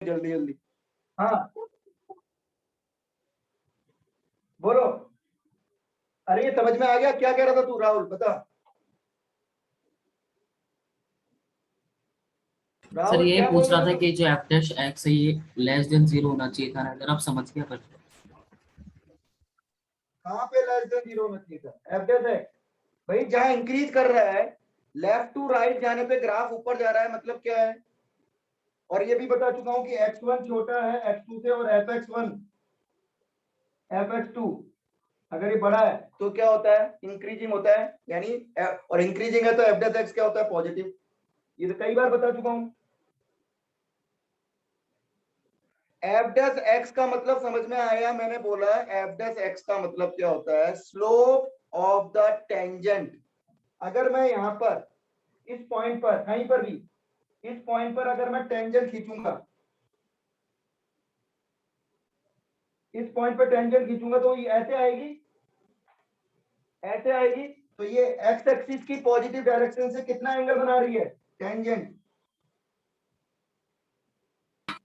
जल्दी जल्दी। हाँ बोलो। अरे ये समझ में आ गया? क्या कह रहा था तू राहुल, बता। सर राहुल ये क्या बोल पूछ रहा रहा था था कि जो एफ डैश एक्स है ये लेस देन 0 होना चाहिए था, अगर आप समझ गया पर कहाँ पे लेस देन 0 में थी एफ डेस है भाई? जहां इंक्रीज कर रहा है, लेफ्ट टू राइट जाने पे ग्राफ ऊपर जा रहा है, मतलब क्या है? और ये भी बता चुका हूं कि x1 छोटा है x2 से, और fx1 fx2 अगर ये बड़ा है तो क्या होता है? इंक्रीजिंग होता है, यानी और इंक्रीजिंग है तो एफ डेस एक्स क्या होता है? पॉजिटिव। ये तो कई बार बता चुका हूं। एफ डेस एक्स का मतलब समझ में आया? मैंने बोला एफ डेस एक्स का मतलब क्या होता है? Slope of the tangent. अगर मैं यहां पर इस पॉइंट पर, कहीं पर भी इस पॉइंट पर अगर मैं टेंजेंट खींचूंगा, इस पॉइंट पर टेंजेंट खींचूंगा तो ये ऐसे आएगी, ऐसे आएगी। तो ये एक्स एक्सिस की पॉजिटिव डायरेक्शन से कितना एंगल बना रही है टेंजेंट?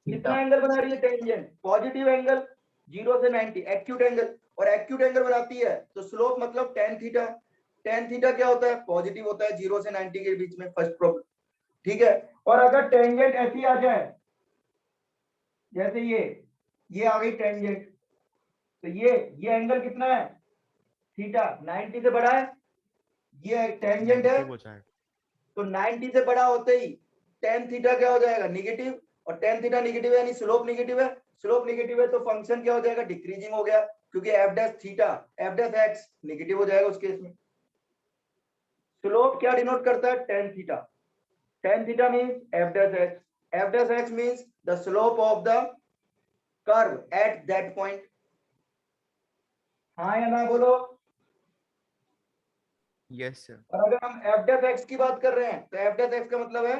कितना एंगल बना रही है टेंजेंट? पॉजिटिव एंगल, 0 से 90 एक्यूट एंगल। और एक्यूट एंगल बनाती है तो स्लोप मतलब टेन थीटा। टेन थीटा क्या होता है? पॉजिटिव होता है 0 से 90 के बीच में, फर्स्ट प्रॉब्लम। ठीक है। और अगर टेंजेंट ऐसी आ जाए, जैसे ये आ गई टेंजेंट, तो ये एंगल कितना है? थीटा। 90 से बड़ा है, ये टेंजेंट है, तो 90 से बड़ा होते ही टेन थीटा क्या हो जाएगा? निगेटिव। और टेन थीटा निगेटिव है यानी स्लोप निगेटिव है। स्लोप निगेटिव है तो फंक्शन क्या हो जाएगा? डिक्रीजिंग हो गया, क्योंकि F dash theta, F dash x negative हो जाएगा उस केस में। स्लोप क्या डिनोट करता है? Tan theta. Tan theta means F dash x, F dash x means the slope of the curve at that point. हाँ या ना बोलो। Yes sir. और अगर हम एफ डैश एक्स की बात कर रहे हैं तो एफ डैश एक्स का मतलब है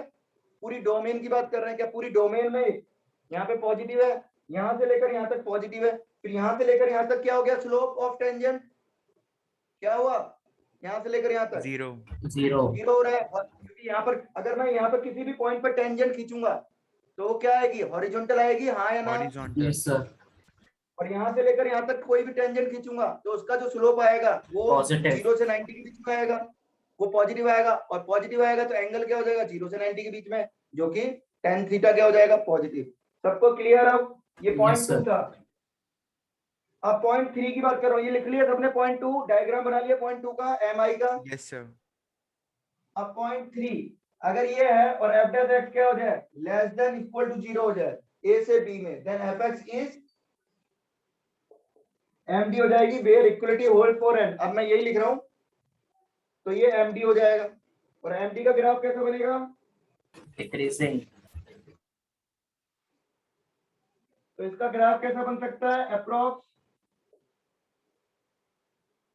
पूरी डोमेन की बात कर रहे हैं। क्या पूरी डोमेन में यहाँ पे पॉजिटिव है, यहां से लेकर यहां तक पॉजिटिव है, फिर यहां से लेकर यहां तक क्या हो गया? स्लोप ऑफ टेंजेंट क्या हुआ? यहां से लेकर यहां तक 0। 0। जीरो हो रहा है। और क्योंकि यहाँ पर अगर मैं यहाँ पर किसी भी पॉइंट पर टेंजेंट खींचूंगा तो वो क्या आएगी? हॉरिजॉन्टल आएगी, हाँ या ना? हॉरिजॉन्टल। Yes sir. और यहाँ से लेकर यहाँ तक कोई भी टेंजेंट खींचूंगा तो उसका जो स्लोप आएगा वो पॉजिटिव। 0 से 90 के बीच में आएगा, वो पॉजिटिव आएगा। और पॉजिटिव आएगा तो एंगल क्या हो जाएगा? 0 से 90 के बीच में, जो कि टेन थीटा क्या हो जाएगा? पॉजिटिव। सबको क्लियर? अब ये यस पॉइंट 2 सर। था। अब पॉइंट 3 की बात कर रहा हूँ। ये लिख लिया सबने? पॉइंट 2 डायग्राम बना लिया पॉइंट 2 का, एम आई का। Yes sir. अब पॉइंट 3, अगर ये है और एफ डैश एक्स क्या हो जाए? लेस देन इक्वल टू 0 हो जाए ए से बी में, then F X is M D हो जाएगी, where equality hold for N. अब मैं यही लिख रहा हूं, तो ये एम डी हो जाएगा। और एम डी का ग्राफ कैसे बनेगा? डिक्रीजिंग। तो इसका ग्राफ कैसा बन सकता है? अप्रोक्स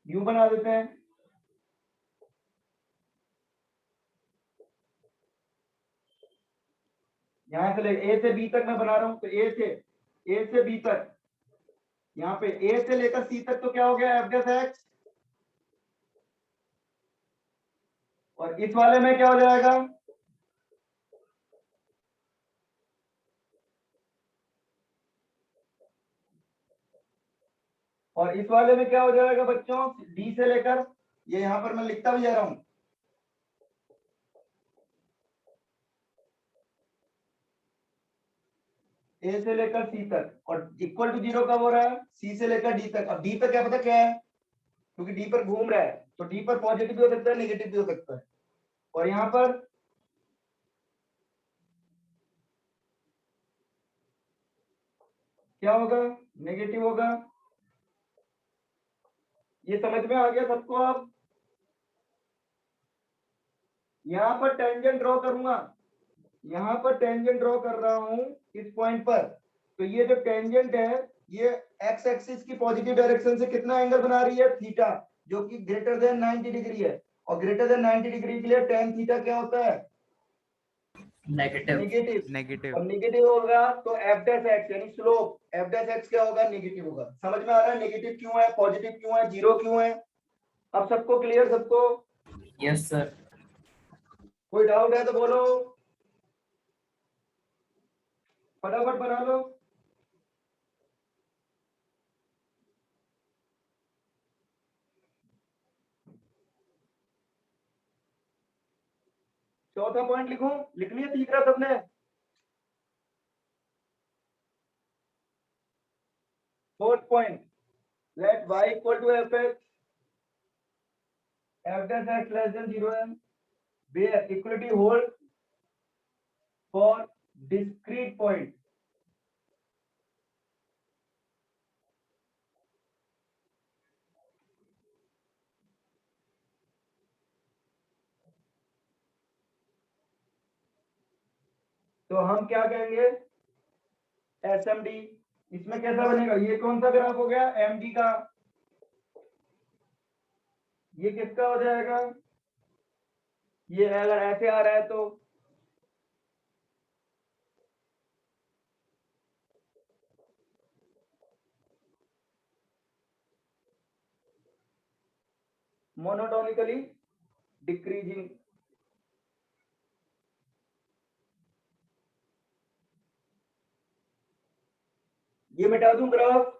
यूं बना देते हैं। यहां से ले ए से बी तक मैं बना रहा हूं, तो ए से बी तक, यहाँ पे ए से लेकर सी तक तो क्या हो गया? F dash x. और इस वाले में क्या हो जाएगा? और इस वाले में क्या हो जाएगा बच्चों? डी से लेकर, ये यहां पर मैं लिखता भी जा रहा हूं, ए से लेकर सी तक। और इक्वल टू 0 कब हो रहा है? सी से लेकर डी तक। अब डी पर क्या पता क्या है? क्योंकि डी पर घूम रहा है तो डी पर पॉजिटिव भी हो सकता है, नेगेटिव भी हो सकता है। और यहां पर क्या होगा? नेगेटिव होगा। ये समझ में आ गया सबको? अब यहां पर टेंजेंट ड्रॉ करूंगा, यहां पर टेंजेंट ड्रॉ कर रहा हूं इस पॉइंट पर। तो ये जो टेंजेंट है ये एक्स एक्सिस की पॉजिटिव डायरेक्शन से कितना एंगल बना रही है? थीटा, जो कि ग्रेटर देन 90 डिग्री है। और ग्रेटर देन 90 डिग्री के लिए टेन थीटा क्या होता है? नेगेटिव। नेगेटिव। नेगेटिव। और नेगेटिव होगा तो एफ डैश एक्स यानी स्लोप एफ डैश एक्स क्या होगा? नेगेटिव होगा। समझ में आ रहा है? नेगेटिव क्यों है, पॉजिटिव क्यों है, जीरो क्यों है? अब सबको क्लियर? सबको? Yes sir. कोई डाउट है तो बोलो। फटाफट बना लो। चौथा पॉइंट लिखूं, लिख लिया तीसरा सबने? Fourth point, let y equal to F X f dash x less than 0 where equality holds for discrete point. तो हम क्या कहेंगे, SMD। इसमें कैसा बनेगा, ये कौन सा ग्राफ हो गया, MD का, ये किसका हो जाएगा, ये अगर ऐसे आ रहा है तो मोनोटोनिकली डिक्रीजिंग। ये मिटा दूं ग्राफ,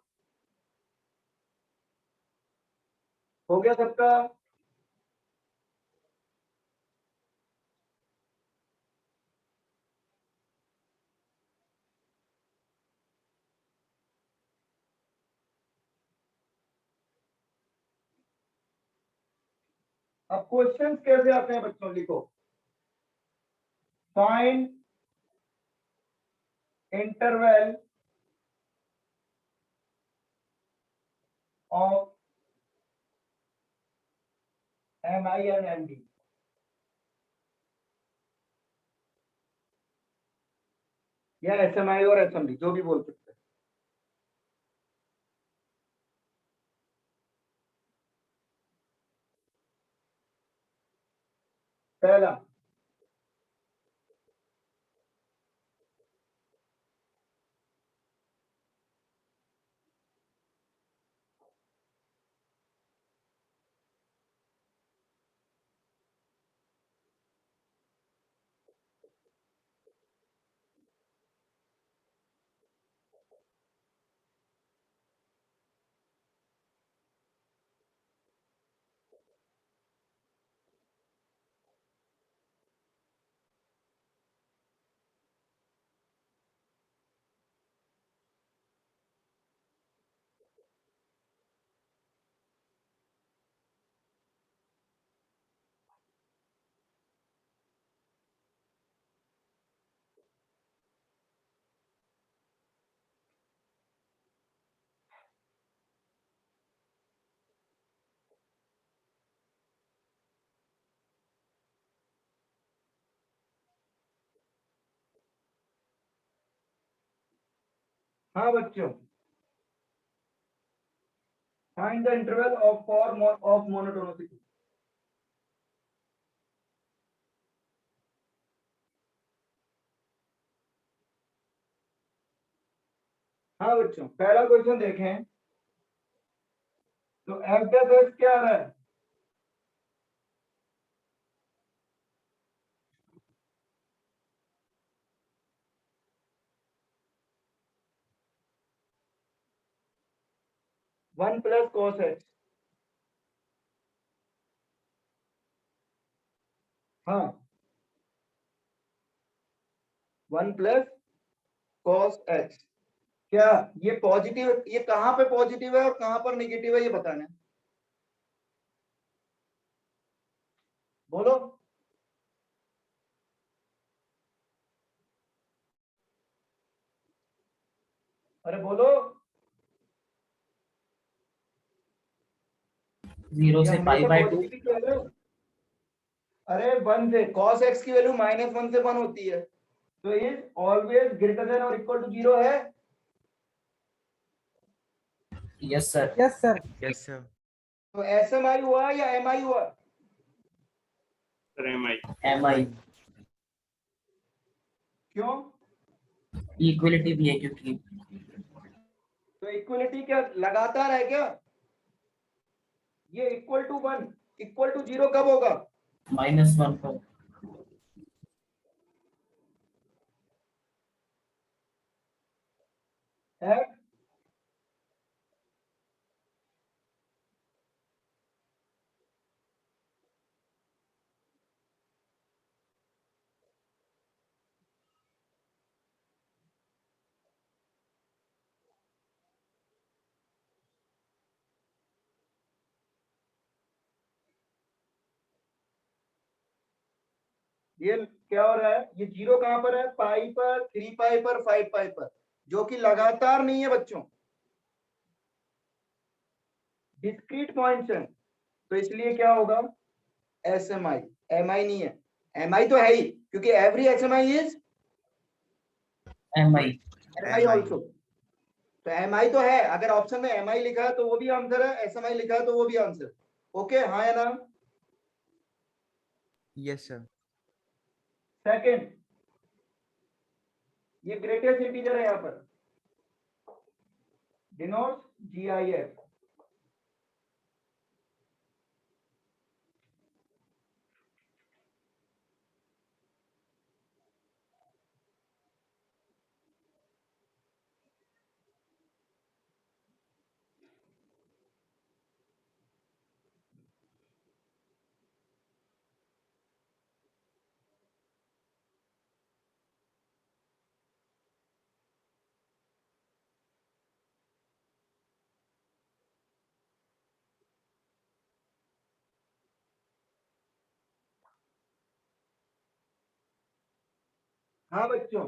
हो गया सबका? अब क्वेश्चंस कैसे आते हैं बच्चों, लिखो, find interval of MI and MD। या SMI और SMD, जो भी बोल सकते हैं। पहला, हाँ बच्चों, find the interval of for of monotonicity. हाँ बच्चों, पहला क्वेश्चन देखें तो f dash x क्या आ रहा है, वन प्लस कॉस एक्स। हाँ, वन प्लस कॉस एक्स। क्या ये पॉजिटिव, ये कहां पे पॉजिटिव है और कहां पर नेगेटिव है, ये बताना है। बोलो, अरे बोलो। 0 ये से पाई हमेशा बाय 2। पॉजिटिव ही कह रहे हो। अरे वन से कॉस एक्स की वैल्यू -1 से 1 होती है, तो इज ऑलवेज ग्रेटर देन और इक्वल टू 0 है। Yes sir. Yes sir. Yes sir. तो SMI हुआ या MI हुआ, सर एम आई। MI क्यों? इक्वलिटी भी है क्योंकि। तो इक्वलिटी क्या लगातार है क्या, ये इक्वल टू 1 इक्वल टू 0 कब होगा, -1 पर। एट ये क्या हो रहा है, ये जीरो कहां पर है, पाई पर, 3 पाई पर, 5 पाई पर, जो कि लगातार नहीं है बच्चों, डिस्क्रीट पॉइंट्स है, तो इसलिए क्या होगा, S M I, M I नहीं है, एम आई तो है ही, क्योंकि every S M I is M I. M I also, तो एम आई तो है, अगर ऑप्शन में एम आई लिखा है तो वो भी आंसर है, एस एम आई लिखा है तो वो भी आंसर, ओके, हाँ या ना। Yes sir. सेकंड, ये ग्रेटेस्ट इंटीजर है, यहाँ पर डिनोट्स GIF, हाँ बच्चों,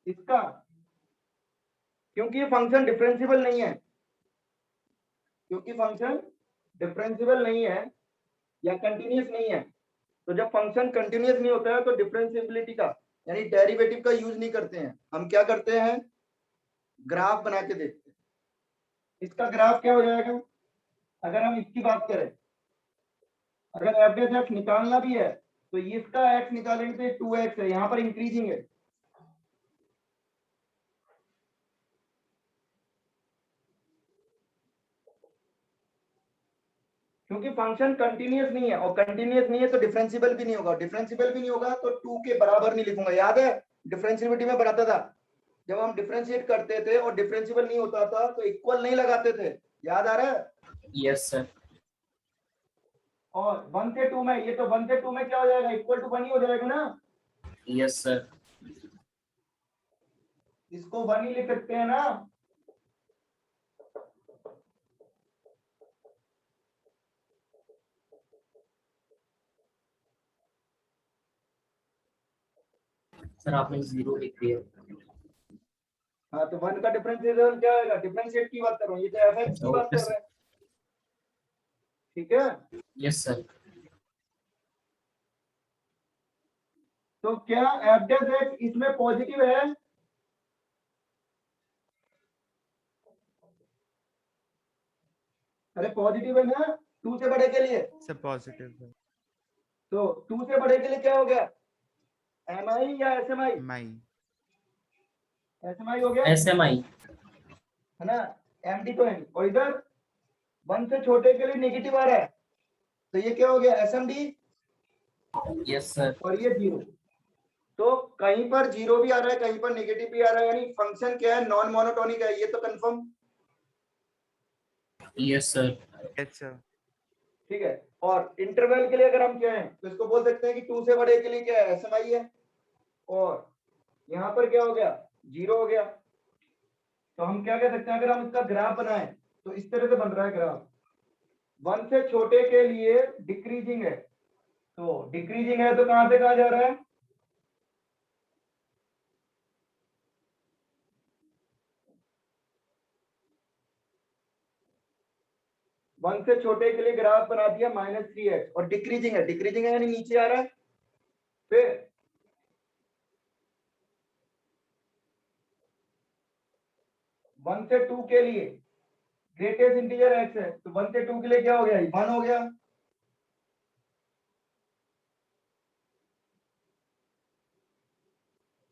इसका, क्योंकि ये फंक्शन डिफरेंशिएबल नहीं है, क्योंकि फंक्शन डिफरेंशिएबल नहीं है या कंटिन्यूअस नहीं है, तो जब फंक्शन कंटिन्यूअस नहीं होता है तो डिफरेंशिएबिलिटी का यानी डेरिवेटिव का यूज नहीं करते हैं, हम क्या करते हैं, ग्राफ बना के देखते हैं। इसका ग्राफ क्या हो जाएगा, अगर हम इसकी बात करें, अगर एवरेज एक्स निकालना भी है तो इसका एक्स निकालेंगे तो 2x है, यहाँ पर इंक्रीजिंग है, क्योंकि फंक्शन कंटिन्यूअस नहीं है, और कंटिन्यूअस नहीं है तो डिफरेंशिएबल भी नहीं होगा, डिफरेंशिएबल भी नहीं होगा तो 2 के बराबर नहीं लिखूंगा, याद है डिफरेंशिएबिलिटी में बताता था, जब हम डिफरेंशिएट करते थे और डिफरेंशिएबल नहीं होता था तो इक्वल नहीं लगाते थे, याद आ रहा है। Yes sir. और 1 से 2 में, ये तो 1 से 2 में क्या हो जाएगा, इक्वल टू 1 ही हो जाएगा ना, यस सर। इसको 1 ही लिख सकते हैं ना, सर आपने जीरो लिख दिया। हाँ तो 1 का डिफरेंशिएशन क्या होगा, डिफरेंशिएट की बात कर रहा हूँ, ये तो एफ की बात कर रहे हैं, ठीक है। Yes sir. तो क्या एफ डैश एक्स इसमें पॉजिटिव है, अरे पॉजिटिव है ना 2 से बड़े के लिए, सर पॉजिटिव है। तो 2 से बड़े के लिए क्या हो गया, एम आई या एस एम आई, माई। एस एम आई हो गया, एस एम आई। है ना, एम डी तो है, और इधर 1 से छोटे के लिए नेगेटिव आ रहा है, तो ये क्या हो गया, S M D, yes sir. और ये जीरो, तो कहीं पर जीरो भी आ रहा है, कहीं पर नेगेटिव भी आ रहा है, यानी फंक्शन क्या है, नॉन मोनोटोनिक है, ये तो confirm, yes sir. Yes sir. ठीक है। और इंटरवल के लिए अगर हम क्या है तो इसको बोल सकते हैं कि 2 से बड़े के लिए क्या है, एस एम आई है, और यहाँ पर क्या हो गया, जीरो हो गया, तो हम क्या कह सकते हैं, अगर हम इसका ग्राफ बनाएं तो इस तरह से बन रहा है ग्राफ, 1 से छोटे के लिए डिक्रीजिंग है, तो डिक्रीजिंग है तो कहां से कहां जा रहा है, वन से छोटे के लिए ग्राफ बना दिया -3x, और डिक्रीजिंग है, डिक्रीजिंग है यानी नीचे आ रहा है, फिर 1 से 2 के लिए ग्रेटेस्ट इंटीजर x है, तो 1 से 2 के लिए क्या हो गया, 1 हो गया,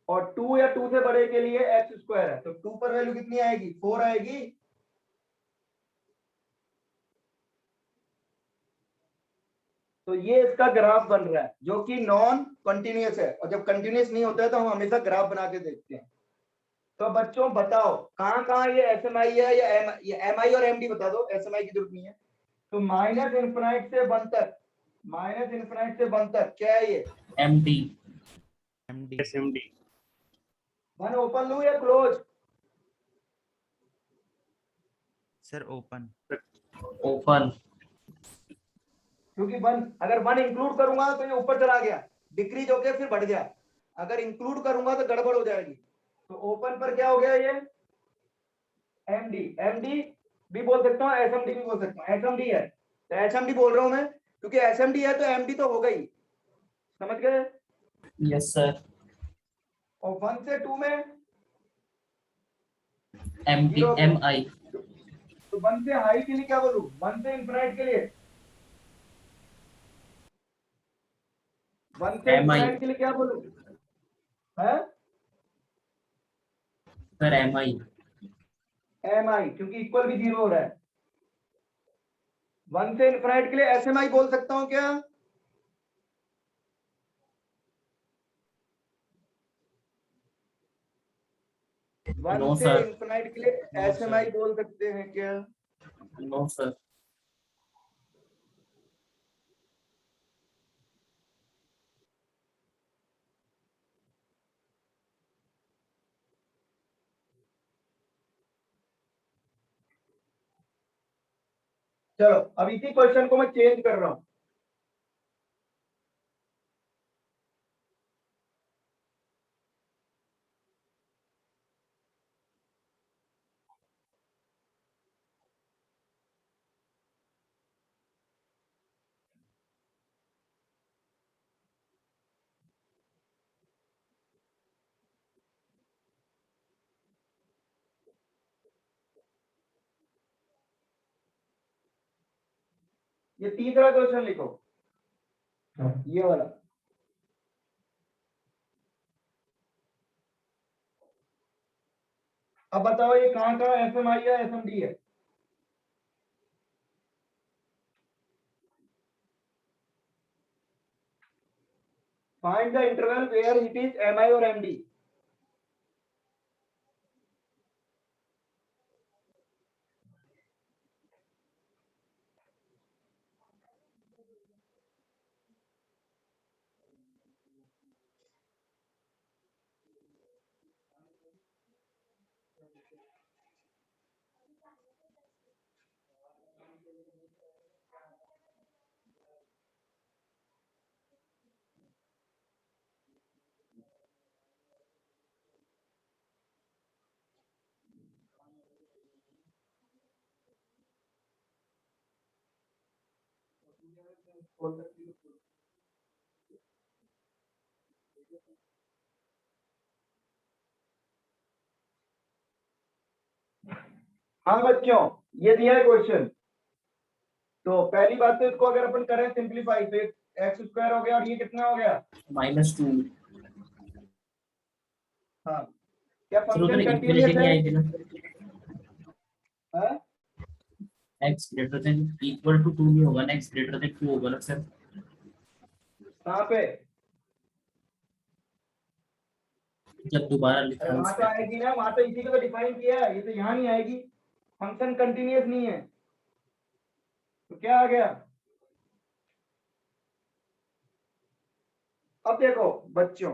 और 2 या 2 से बड़े के लिए x स्क्वायर है, तो 2 पर वैल्यू कितनी आएगी, 4 आएगी, तो ये इसका ग्राफ बन रहा है जो कि नॉन कंटिन्यूअस है, और जब कंटिन्यूअस नहीं होता है तो हम हमेशा ग्राफ बना के देखते हैं, तो बच्चों बताओ कहाँ कहाँ ये एस एम आई है, या एम आई और एम डी बता दो, एस एम आई की जरूरत नहीं है। तो माइनस इनफिनाइट से वन तक, माइनस इनफिनाइट से वन तक क्या है ये? M D. SMD one open लूं या क्लोज? Sir open open. क्योंकि वन, अगर वन इंक्लूड करूंगा तो ये ऊपर चला गया, डिक्रीज होके फिर बढ़ गया, अगर इंक्लूड करूंगा तो गड़बड़ हो जाएगी। तो ओपन पर क्या हो गया ये? एमडी, एमडी भी बोल सकता हूँ, एसएमडी भी बोल सकता हूँ। एसएमडी है तो एसएमडी बोल रहा हूं मैं, क्योंकि एसएमडी है तो एमडी तो होगा ही, समझ गए? Yes sir. और वन से टू में M D zero M I. तो वन से हाई के लिए क्या बोलूं, वन से इंफिनाइट के लिए, वन से एम आई इंफिनाइट के लिए क्या बोलूं? है सर, एम आई। एम आई, क्योंकि इक्वल भी जीरो हो रहा है। वन से इंफिनाइट के लिए एस एम आई बोल सकता हूं क्या? वन नो से सर। इंफिनाइट के लिए एस एम आई बोल सकते हैं क्या? No sir. चलो अब इसी क्वेश्चन को मैं चेंज कर रहा हूं। ये तीसरा क्वेश्चन लिखो, ये वाला। अब बताओ ये कहाँ कहाँ एस एम आई है, एस एम डी है? Find the interval where it is M I और एम डी। हाँ बच्चों, ये दिया है क्वेश्चन। तो पहली बात तो इसको अगर अपन करें सिंप्लीफाई तो एक्स स्क्वायर हो गया, और ये कितना हो गया? -2। हाँ, क्या सर उधर फंक्शन इक्वेशन कंटीन्यूअस नहीं है? आई थी ना, हाँ? x greater than equal to 2 नहीं होगा ना, x ग्रेटर देन 2 होगा ना सर। कहाँ पे? जब दोबारा लिखा अरे है वहां उस तो पे। आएगी ना, वहां तो इसी को तो डिफाइन किया है, ये तो यहाँ नहीं आएगी, फंक्शन कंटीन्यूअस नहीं है तो क्या आ गया? अब देखो बच्चों,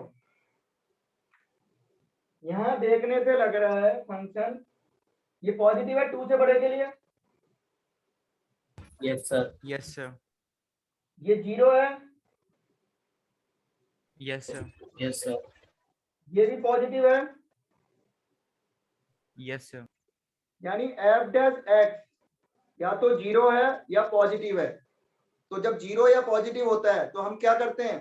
यहाँ देखने से लग रहा है फंक्शन ये पॉजिटिव है 2 से बड़े के लिए, यस सर। यस सर ये 0 है, यस सर यस सर। ये भी पॉजिटिव है, यस सर यानी एफ डैश एक्स या तो 0 है या पॉजिटिव है। तो जब 0 या पॉजिटिव होता है तो हम क्या करते हैं?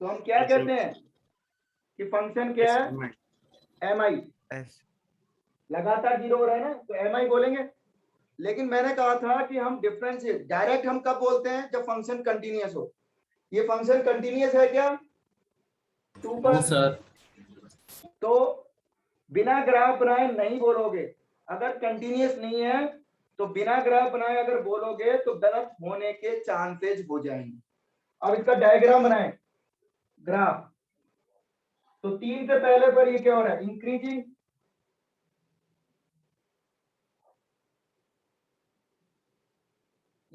तो हम क्या कहते हैं कि फंक्शन क्या है? M I. एस लगातार 0 हो रहा है ना, तो एम आई बोलेंगे। लेकिन मैंने कहा था कि हम डिफरेंशिएट डायरेक्ट हम कब बोलते हैं? जब फंक्शन कंटीन्यूअस हो। ये फंक्शन कंटीन्यूअस है क्या 2 नो पर? सर। तो बिना ग्राफ बनाए नहीं बोलोगे, अगर कंटीन्यूअस नहीं है तो बिना ग्राफ बनाए अगर बोलोगे तो गलत होने के चांसेस हो जाएंगे। अब इसका डायग्राम बनाए, ग्राफ। तो 3 से पहले पर ये क्या हो रहा है, इंक्रीजिंग।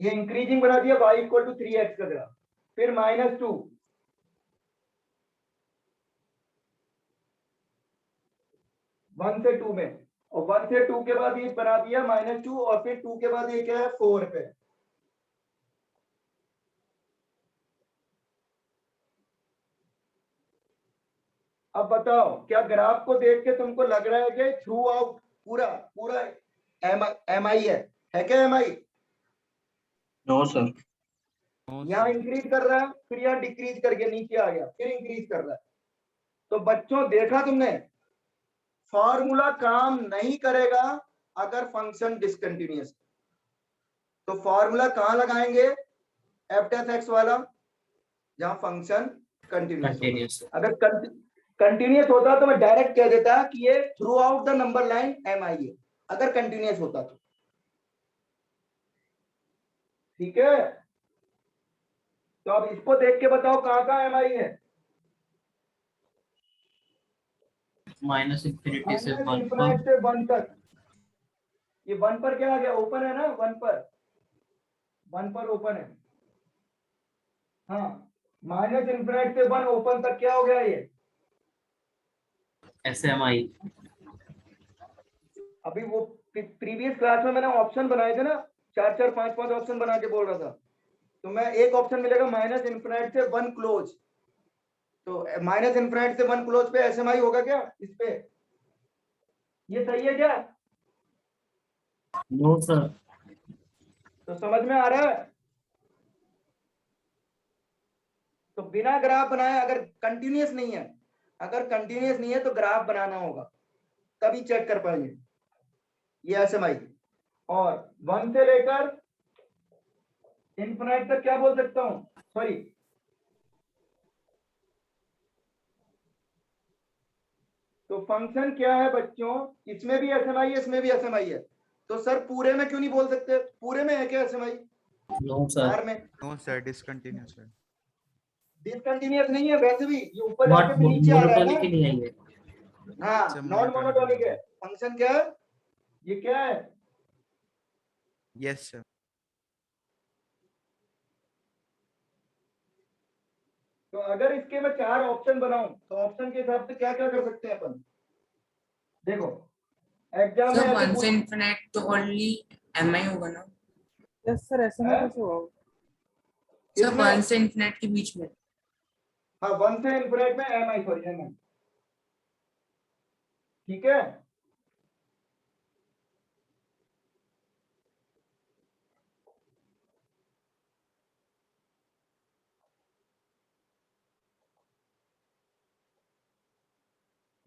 ये इंक्रीजिंग बना दिया, y इक्वल टू 3x का ग्राफ। फिर -2, 1 से 2 में, और 1 से 2 के बाद ये बना दिया -2, और फिर 2 के बाद ये क्या है, 4 पे। अब बताओ, क्या ग्राफ को देख के तुमको लग रहा है कि थ्रू आउट पूरा पूरा एम आई है क्या एम आई? No sir. यहाँ इंक्रीज कर रहा है, फिर यहाँ डिक्रीज करके नीचे आ गया, फिर इंक्रीज कर रहा है। तो बच्चों देखा तुमने, फॉर्मूला काम नहीं करेगा अगर फंक्शन डिसकंटिन्यूअस। तो फॉर्मूला कहां लगाएंगे, एफ टेस्ट एक्स वाला, जहां फंक्शन कंटिन्यूअस होगा। कंटिन्यूअस। अगर कंटिन्यूअस होता तो मैं डायरेक्ट कह देता कि ये throughout the number line M I है, अगर कंटिन्यूअस होता तो। ठीक है, तो अब इसको देख के बताओ कहां कहां एम आई है। माइनस इंफिनिटी से माइनस 1 इंफिनिट से 1 तक। ये 1 पर क्या आ गया, ओपन है ना, 1 पर ओपन है। हाँ, माइनस इंफिनिट से 1 ओपन तक क्या हो गया ये। SMI। अभी वो प्रीवियस क्लास में मैंने ऑप्शन बनाए थे ना, 4 4 5 5 ऑप्शन बना के बोल रहा था। तो मैं एक ऑप्शन मिलेगा माइनस इंफिनिट से 1 क्लोज। तो माइनस इंफिनिट से 1 क्लोज पे एसएमआई होगा क्या इस पे? ये सही है क्या? No sir. तो समझ में आ रहा है? तो बिना ग्राफ बनाए, अगर कंटिन्यूअस नहीं है, अगर कंटिन्यूअस नहीं है तो ग्राफ बनाना होगा, तभी चेक कर पाएंगे ये एसएमआई। और 1 से लेकर इंफिनिट तक क्या बोल सकता हूं, सॉरी, तो फंक्शन क्या है बच्चों, इसमें भी एसएमआई है, इसमें भी एसएमआई है। तो सर पूरे में क्यों नहीं बोल सकते, पूरे में है क्या एसएमआई? No sir. आर में नो सर, डिसकंटिन्यूअस है। डिसकंटिन्यूअस नहीं है, वैसे भी ये ऊपर नॉट जाके फिर नीचे आ रहा है मोनोटोनिक ना। नहीं है ये। हाँ, सर नॉन मोनोटोनिक है। मोनोटोनिक। फंक्शन क्या है, ये क्या है? Yes sir. तो अगर इसके मैं 4 ऑप्शन बनाऊं तो ऑप्शन के हिसाब से क्या क्या कर सकते हैं अपन, देखो एग्जाम में सर ऐसे 1 से पूछ इन्फिनिट तो ओनली एम आई होगा ना यस सर, ऐसे में है? कैसे होगा? सर किसमें? 1 से इन्फिनिट के बीच में। हाँ, 1 से इन्फिनिट में एम आई, सॉरी एम आई। ठीक है,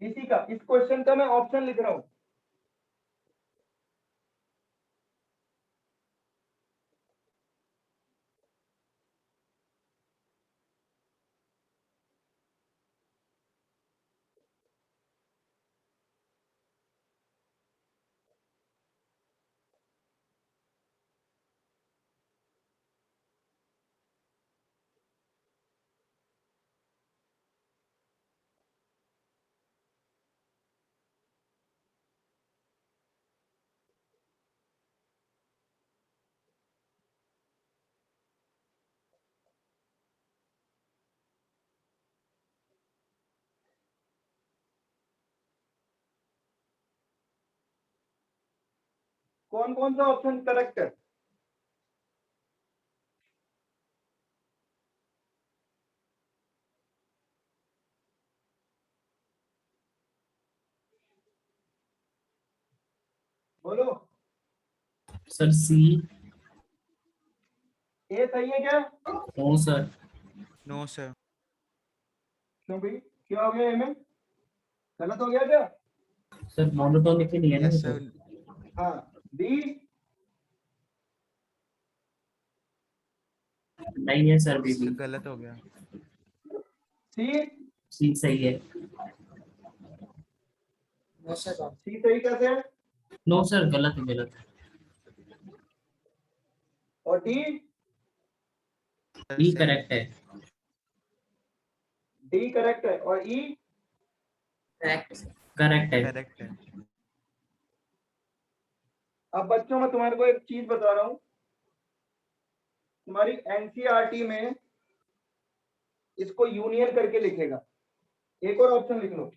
इसी का, इस क्वेश्चन का मैं ऑप्शन लिख रहा हूं। कौन कौन सा ऑप्शन करेक्ट है? बोलो, सर सी। ए सही है क्या? No sir. No sir. क्यों भाई, क्या हो गया ए में, गलत हो गया क्या? सर मोनोटोनिक ही नहीं है ना ये यस तो। सर। हाँ, बी नहीं है सर बीबी। गलत हो गया। सी, सी सही है। No sir. सी सही कैसे है? नो सर गलत है गलत है। और डी, ई सही है। करेक्ट है। डी करेक्ट है, और ई करेक्ट सर। करेक्ट है। करेक्ट है। अब बच्चों मैं तुम्हारे को एक चीज बता रहा हूं, तुम्हारी एनसीईआरटी में इसको यूनियन करके लिखेगा। एक और ऑप्शन लिख लो,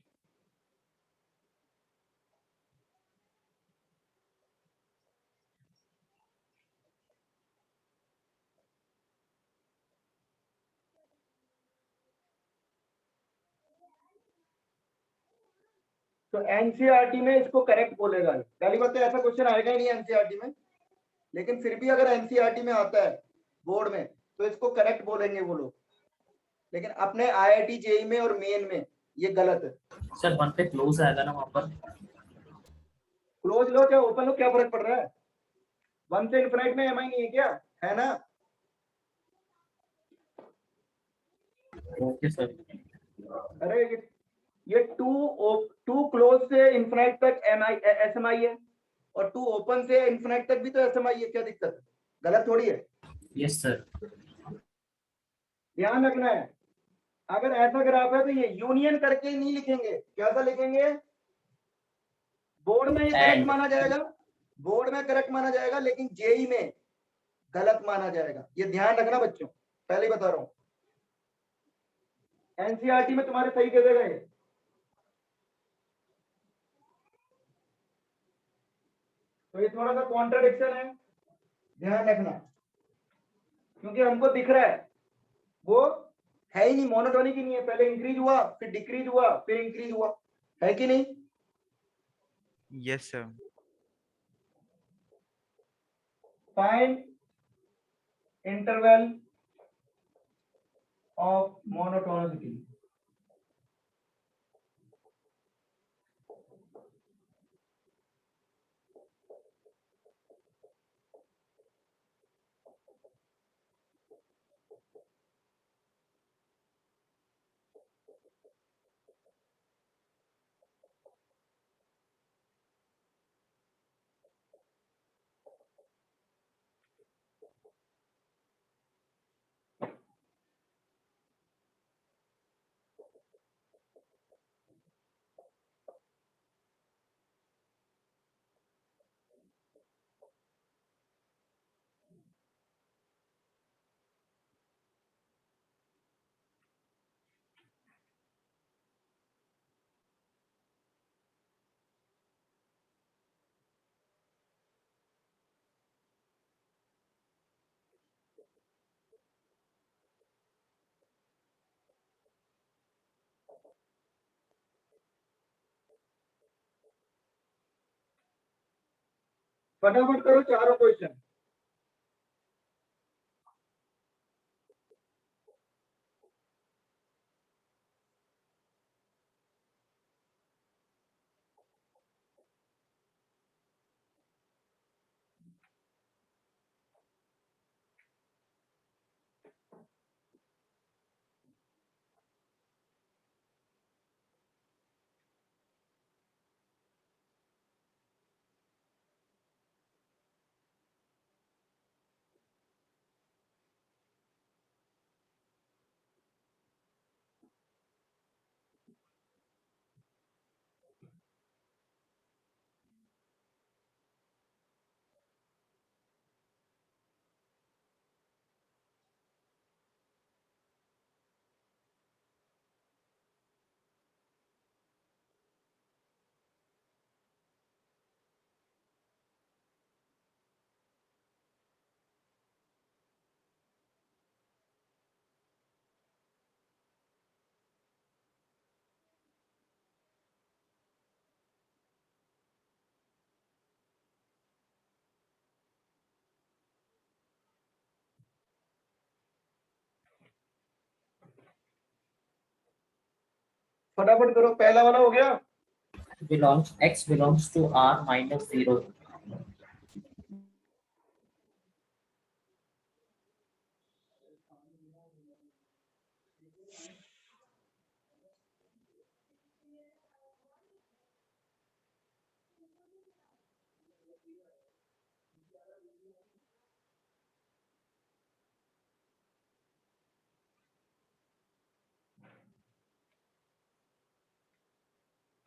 तो एनसीईआरटी में इसको करेक्ट बोलेगा। पहली बात तो ऐसा क्वेश्चन आएगा ही नहीं एनसीईआरटी में, लेकिन फिर भी अगर एनसीईआरटी में आता है बोर्ड में तो इसको करेक्ट बोलेंगे वो लोग, लेकिन अपने आईआईटी जेई में और मेन में ये गलत है। सर 1 पे क्लोज आएगा ना वहां पर? क्लोज लो चाहे ओपन लो, क्या फर्क पड़ रहा है? 1 से इनफिनाइट में एमआई नहीं है क्या? है ना? Okay sir. अरे ये टू क्लोज से इनफिनाइट तक एसएमआई है, और टू ओपन से इनफिनाइट तक भी तो एसएमआई है, क्या दिक्कत है? गलत थोड़ी है। Yes sir. ध्यान रखना है, अगर ऐसा ग्राफ है तो ये यूनियन करके ही नहीं लिखेंगे, कैसा लिखेंगे? बोर्ड में ये करेक्ट एंड माना जाएगा, बोर्ड में करेक्ट माना जाएगा, लेकिन जेई में गलत माना जाएगा। ये ध्यान रखना बच्चों, पहले ही बता रहा हूं। एनसीईआरटी में तुम्हारे सही दे देगा ये। तो ये थोड़ा सा कॉन्ट्रडिक्शन है, ध्यान रखना, क्योंकि हमको दिख रहा है वो है ही नहीं, मोनोटोनिक ही नहीं है। पहले इंक्रीज हुआ, फिर डिक्रीज हुआ, फिर इंक्रीज हुआ, है कि नहीं? Yes sir. Find interval of monotonicity. फटाफट करो चारों क्वेश्चन। फटाफट करो, पहला वाला हो गया। belongs x belongs to r minus 0.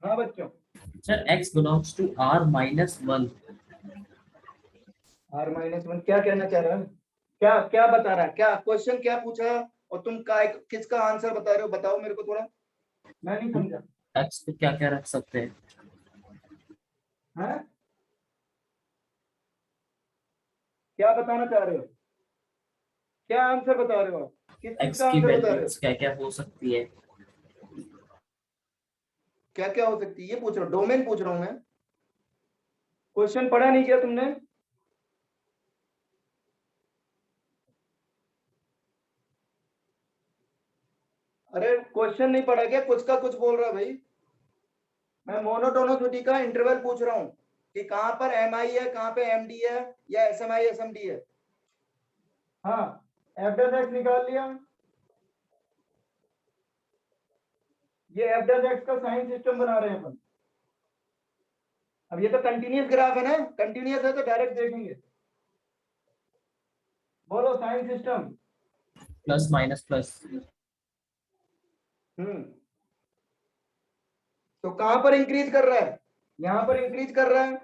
हाँ बच्चों, sir x belongs to r minus 1. R-1 क्या कहना चाह रहा है? क्या क्या बता रहा है? क्या क्वेश्चन क्या पूछा और तुम किसका आंसर बता रहे हो? बताओ मेरे को थोड़ा, मैं नहीं समझा। x पे क्या क्या रख सकते हैं? हैं? क्या बताना चाह रहे हो? क्या आंसर बता रहे हो आप? किस चीज x का की आंसर बता रहे हो? वैल्यूज क्या क्या हो सकती है? क्या क्या हो सकती है ये पूछ रहा हूँ, डोमेन पूछ रहा हूँ मैं। क्वेश्चन पढ़ा नहीं क्या तुमने? अरे क्वेश्चन नहीं पढ़ा क्या? कुछ का कुछ बोल रहा है भाई। मैं मोनोटोनिसिटी का इंटरवल पूछ रहा हूँ कि कहां पर एम आई है, कहां पे एम डी है, या S M I S M D है। हाँ, एफ डैश एक्स निकाल लिया। ये एफ डैश एक्स का साइन सिस्टम बना रहे हैं अपन। अब ये तो कंटिन्यूअस ग्राफ है ना, कंटिन्यूअस है तो डायरेक्ट देखेंगे। बोलो sign system. Plus minus plus. तो कहां पर इंक्रीज कर रहा है? यहां पर इंक्रीज कर रहा है,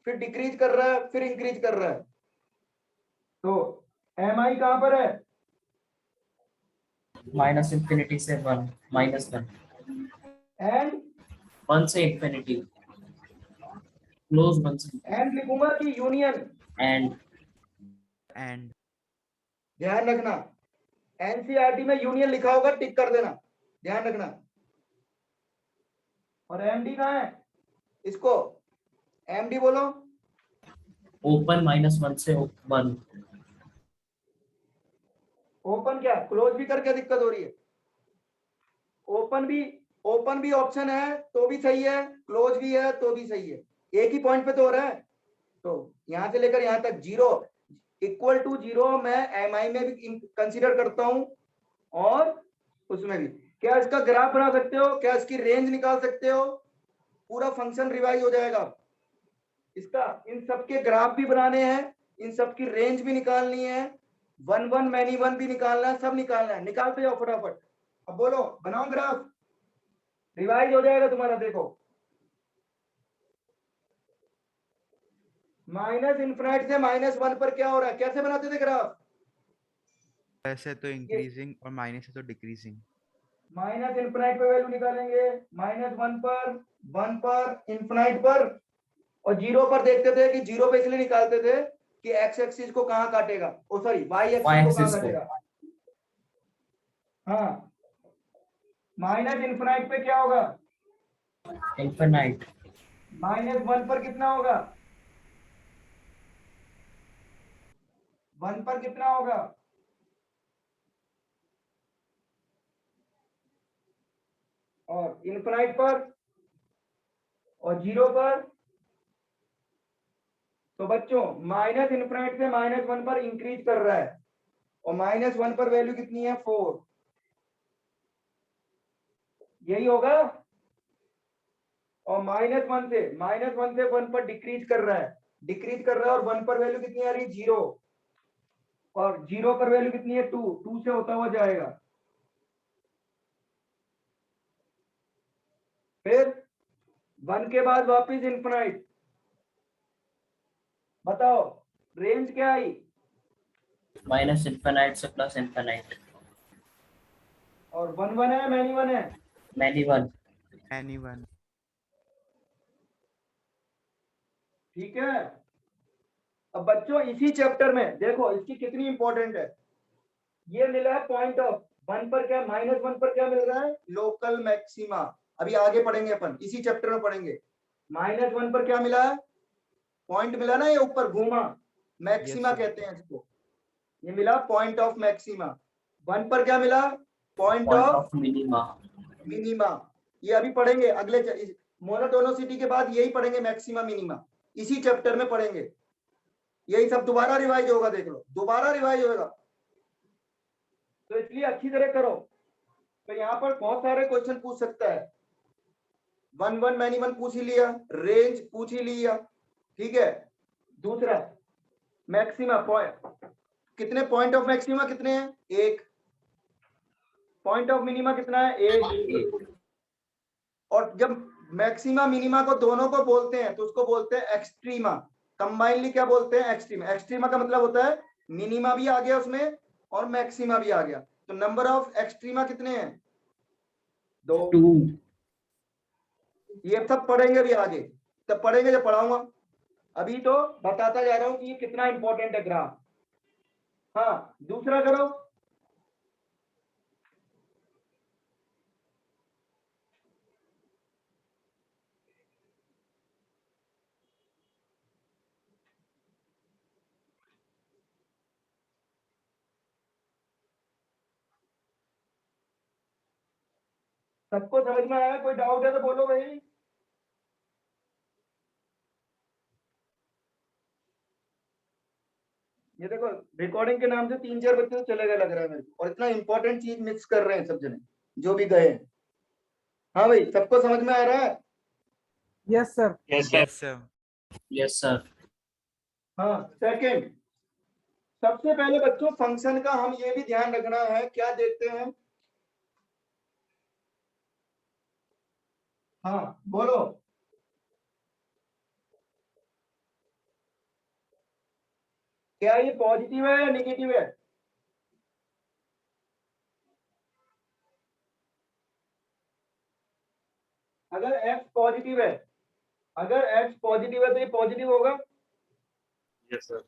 फिर डिक्रीज कर रहा है, फिर इंक्रीज कर रहा है। तो एम आई कहां पर है? माइनस इंफिनिटी से 1, माइनस 1. एंड 1 से इंफिनिटी. क्लोज 1 से. एंड लिखूंगा कि यूनियन? एंड. And ध्यान रखना, एनसीईआरटी में यूनियन लिखा होगा, टिक कर देना, ध्यान रखना। और एमडी कहां है? इसको एमडी बोलो। ओपन माइनस 1 से 1. ओपन क्या क्लोज भी करके दिक्कत हो रही है? ओपन भी ऑप्शन है तो भी सही है, क्लोज भी है तो भी सही है, एक ही पॉइंट पे तो हो रहा है। तो यहां से लेकर यहां तक जीरो इक्वल टू जीरो मैं एम आई में भी कंसीडर करता हूं, और उसमें भी। क्या इसका ग्राफ बना सकते हो? क्या इसकी रेंज निकाल सकते हो? पूरा फंक्शन रिवाइज हो जाएगा इसका। इन सबके ग्राफ भी बनाने हैं, इन सबकी रेंज भी निकालनी है, वन वन मैनी वन भी निकालना है, सब निकालना है। निकालते जाओ फटाफट। अब बोलो, बनाओ ग्राफ, रिवाइज हो जाएगा तुम्हारा। देखो, माइनस इन्फिनिटी से -1 पर क्या हो रहा है? कैसे बनाते थे ग्राफ? प्लस है तो इंक्रीजिंग और माइनस है तो डिक्रीजिंग। माइनस इन्फिनिटी पे वैल्यू निकालेंगे, -1 पर, 1 पर, इन्फिनिटी पर, और 0 पर देखते थे कि 0 पे इसलिए निकालते थे कि एक्स एक्सिस को कहां काटेगा, ओ सॉरी वाई Y एक्सिस को कहां axis को. काटेगा। हाँ, माइनस इन्फिनिटी पे क्या होगा? इनफिनाइट. -1 पर कितना होगा? 1 पर कितना होगा? और इन्फिनिटी पर और 0 पर। तो बच्चों माइनस इन्फिनिटी से -1 पर इंक्रीज कर रहा है, और -1 पर वैल्यू कितनी है? 4। यही होगा। और -1 से 1 पर डिक्रीज कर रहा है, और 1 पर वैल्यू कितनी आ रही है? 0। और 0 पर वैल्यू कितनी है? 2। 2 से होता हुआ जाएगा, फिर 1 के बाद वापिस इन्फिनिटी। बताओ रेंज क्या आई? माइनस इनफिनाइट से प्लस इनफिनाइट. और 1 1 है, मैनी 1 है। मैनी 1. Anyone. ठीक है। अब बच्चों इसी चैप्टर में देखो इसकी कितनी इंपॉर्टेंट है। ये मिला है पॉइंट ऑफ 1 पर, क्या -1 पर क्या मिल रहा है? Local maxima. अभी आगे पढ़ेंगे अपन, इसी चैप्टर में पढ़ेंगे। -1 पर क्या मिला है? पॉइंट मिला ना, ये ऊपर घूमा, मैक्सिमा Yes, sir. कहते हैं इसको। ये मिला पॉइंट ऑफ मैक्सिमा। 1 पर क्या मिला? Point point of of minima. Minima. ये अभी पढ़ेंगे अगले मोनोटोनिसिटी के बाद, यही पढ़ेंगे मैक्सिमा मिनिमा, इसी चैप्टर में पढ़ेंगे। यही सब दोबारा रिवाइज होगा, देख लो दोबारा रिवाइज होगा, तो इसलिए अच्छी तरह करो। तो यहाँ पर बहुत सारे क्वेश्चन पूछ सकता है। 1 1 मैनी 1 पूछ ही लिया, रेंज पूछ ही लिया, ठीक है। दूसरा मैक्सिमा पॉइंट, कितने पॉइंट ऑफ मैक्सिमा कितने हैं? 1। पॉइंट ऑफ मिनिमा कितना है? 1। और जब मैक्सिमा मिनिमा को दोनों को बोलते हैं तो उसको बोलते हैं एक्सट्रीमा। कंबाइनली क्या बोलते हैं? एक्सट्रीमा। एक्सट्रीमा का मतलब होता है मिनिमा भी आ गया उसमें और मैक्सिमा भी आ गया। तो नंबर ऑफ एक्सट्रीमा कितने हैं? 2। 2 ये सब पढ़ेंगे भी आगे, तब पढ़ेंगे जब पढ़ाऊंगा। अभी तो बताता जा रहा हूं कि ये कितना इंपॉर्टेंट है ग्राफ। हाँ, दूसरा करो। सबको समझ में आया? कोई डाउट है तो बोलो भाई। ये देखो, रिकॉर्डिंग के नाम से 3-4 बच्चे तो चले गए लग रहा है मेरे को, और इतना इंपॉर्टेंट चीज मिक्स कर रहे हैं सब जने जो भी गए हैं। हाँ भाई, सबको समझ में आ रहा है? Yes sir. Yes, sir. Yes sir. हाँ, सेकंड, सबसे पहले बच्चों फंक्शन का हम ये भी ध्यान रखना है, क्या देखते हैं? हाँ बोलो। क्या ये पॉजिटिव है या निगेटिव है? अगर x पॉजिटिव है, अगर x पॉजिटिव है तो ये पॉजिटिव होगा, यस सर।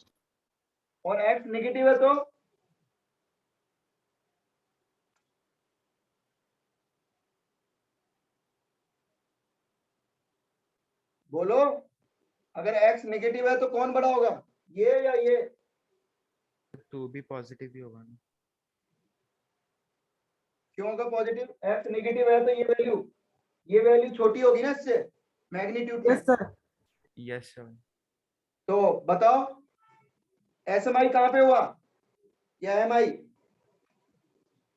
और x नेगेटिव है तो बोलो। अगर x नेगेटिव है तो कौन बड़ा होगा, ये या ये? 2 भी पॉजिटिव ही होगा ना? क्यों होगा पॉजिटिव? x नेगेटिव है तो ये वैल्यू छोटी होगी ना इससे, मैग्नीट्यूड में। Yes sir. Yes, sir. तो बताओ, एस एम आई कहां पे हुआ या एम आई?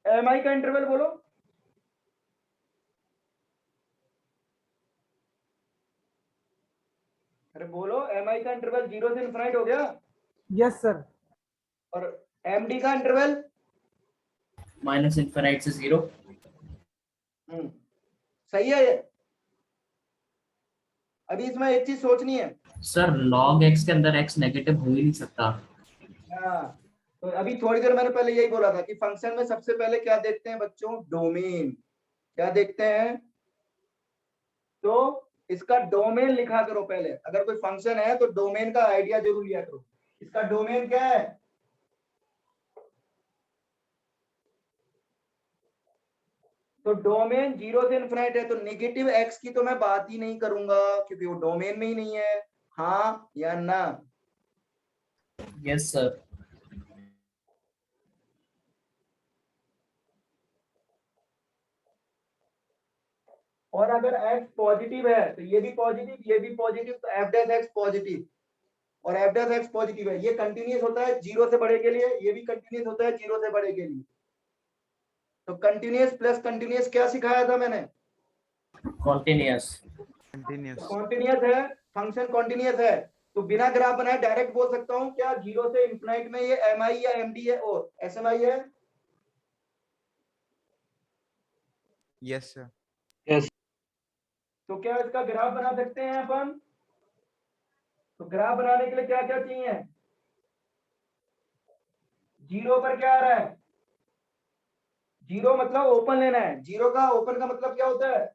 एम आई का इंटरवल बोलो। अरे बोलो, एम आई का इंटरवल 0 से इनफाइनाइट हो गया, यस सर। और एम डी का इंटरवल माइनस इनफिनिट से 0। सही है ये। अभी इसमें एक चीज सोचनी है। सर log x के अंदर x नेगेटिव हो ही नहीं सकता। हाँ, तो अभी थोड़ी देर मैंने पहले यही बोला था कि फंक्शन में सबसे पहले क्या देखते हैं बच्चों? डोमेन। क्या देखते हैं? तो इसका डोमेन लिखा करो पहले। अगर कोई फंक्शन है तो डोमेन का आइडिया जरूर लिया करो। इसका डोमेन क्या है? तो डोमेन 0 से इनफिनाइट है, तो नेगेटिव x की तो मैं बात ही नहीं करूंगा क्योंकि वो डोमेन में ही नहीं है। हाँ या ना? Yes sir. और अगर x पॉजिटिव है तो ये भी पॉजिटिव, तो f डैश x पॉजिटिव और f डैश x पॉजिटिव है। ये कंटिन्यूअस होता है 0 से बड़े के लिए, ये भी कंटिन्यूअस होता है 0 से बड़े के लिए। तो कंटिन्यूअस प्लस कंटिन्यूअस क्या सिखाया था मैंने? कॉन्टिन्यूअस। Continuous. कॉन्टिन्यूअस है, फंक्शन कॉन्टिन्यूअस है, तो बिना ग्राफ बनाए डायरेक्ट बोल सकता हूं क्या 0 से इंफिनाइट में ये एम आई या एम डी है और एस एम आई है? Yes, sir. तो क्या इसका ग्राफ बना सकते हैं अपन? तो ग्राफ बनाने के लिए क्या क्या चाहिए? 0 पर क्या आ रहा है? 0 मतलब ओपन लेना है। 0 का ओपन का मतलब क्या होता है?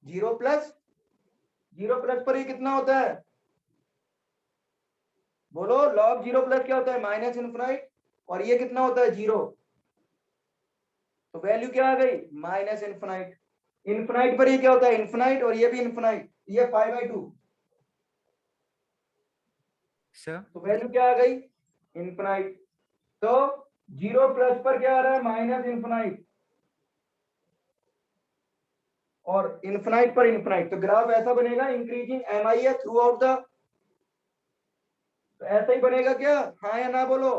0 प्लस, 0 प्लस पर ये कितना होता है? बोलो, log 0 प्लस क्या होता है? माइनस इनफिनाइट, और ये कितना होता है? 0। तो वैल्यू क्या आ गई? Minus infinite. इनफिनाइट पर ये क्या होता है? इनफिनाइट, और ये भी इनफिनाइट, ये 5/2। Sir. तो वैल्यू क्या आ गई? इनफिनाइट। तो 0 प्लस पर क्या आ रहा है? माइनस इनफिनाइट, और इनफिनाइट पर इनफिनाइट। तो ग्राफ ऐसा बनेगा, इंक्रीजिंग एम आई है थ्रू आउट द, तो ऐसा ही बनेगा क्या? हाँ या ना बोलो।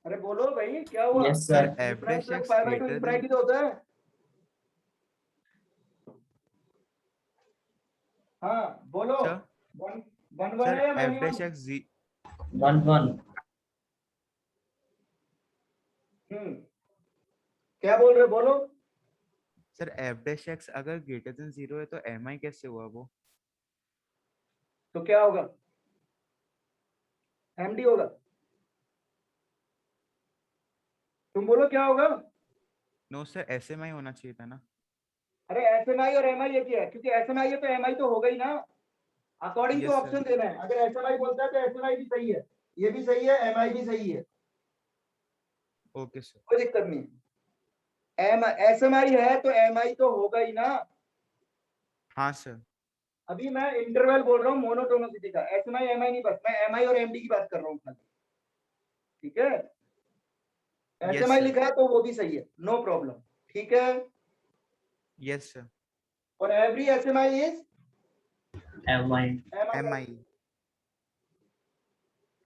अरे बोलो भाई, क्या हुआ? Yes Sir, sir. f infinite dash plus x 5/2 greater infinite than ही तो होता है। हाँ बोलो। Sir. One one one Sir, है या f one dash one? x z 1 1। क्या बोल रहे हो, बोलो। सर एफ डैश एक्स अगर ग्रेटर देन 0 है तो एम आई कैसे हुआ वो? तो क्या होगा, एमडी होगा। तुम बोलो क्या होगा। नो सर एस एम आई होना चाहिए था ना। अरे एस एम आई और एम आई एक ही है, क्योंकि एस एम आई है तो एम आई तो होगा ही ना। According to yes option sir. देना है, अगर एस एम आई बोलता है तो एस एम आई भी सही है, ये भी सही है, एम आई भी सही है, ओके सर। कोई दिक्कत नहीं है। एम एस एम आई है तो एम आई तो होगा ही ना। हाँ सर। अभी मैं इंटरवल बोल रहा हूँ मोनोटोनिसिटी का, S M I M I नहीं, बस मैं एम आई और एमडी की बात कर रहा हूँ खाली, ठीक है। एस यस एम आई सर। लिखा है तो वो भी सही है, नो प्रॉब्लम, ठीक है। Yes sir. और every S M I is M I M I.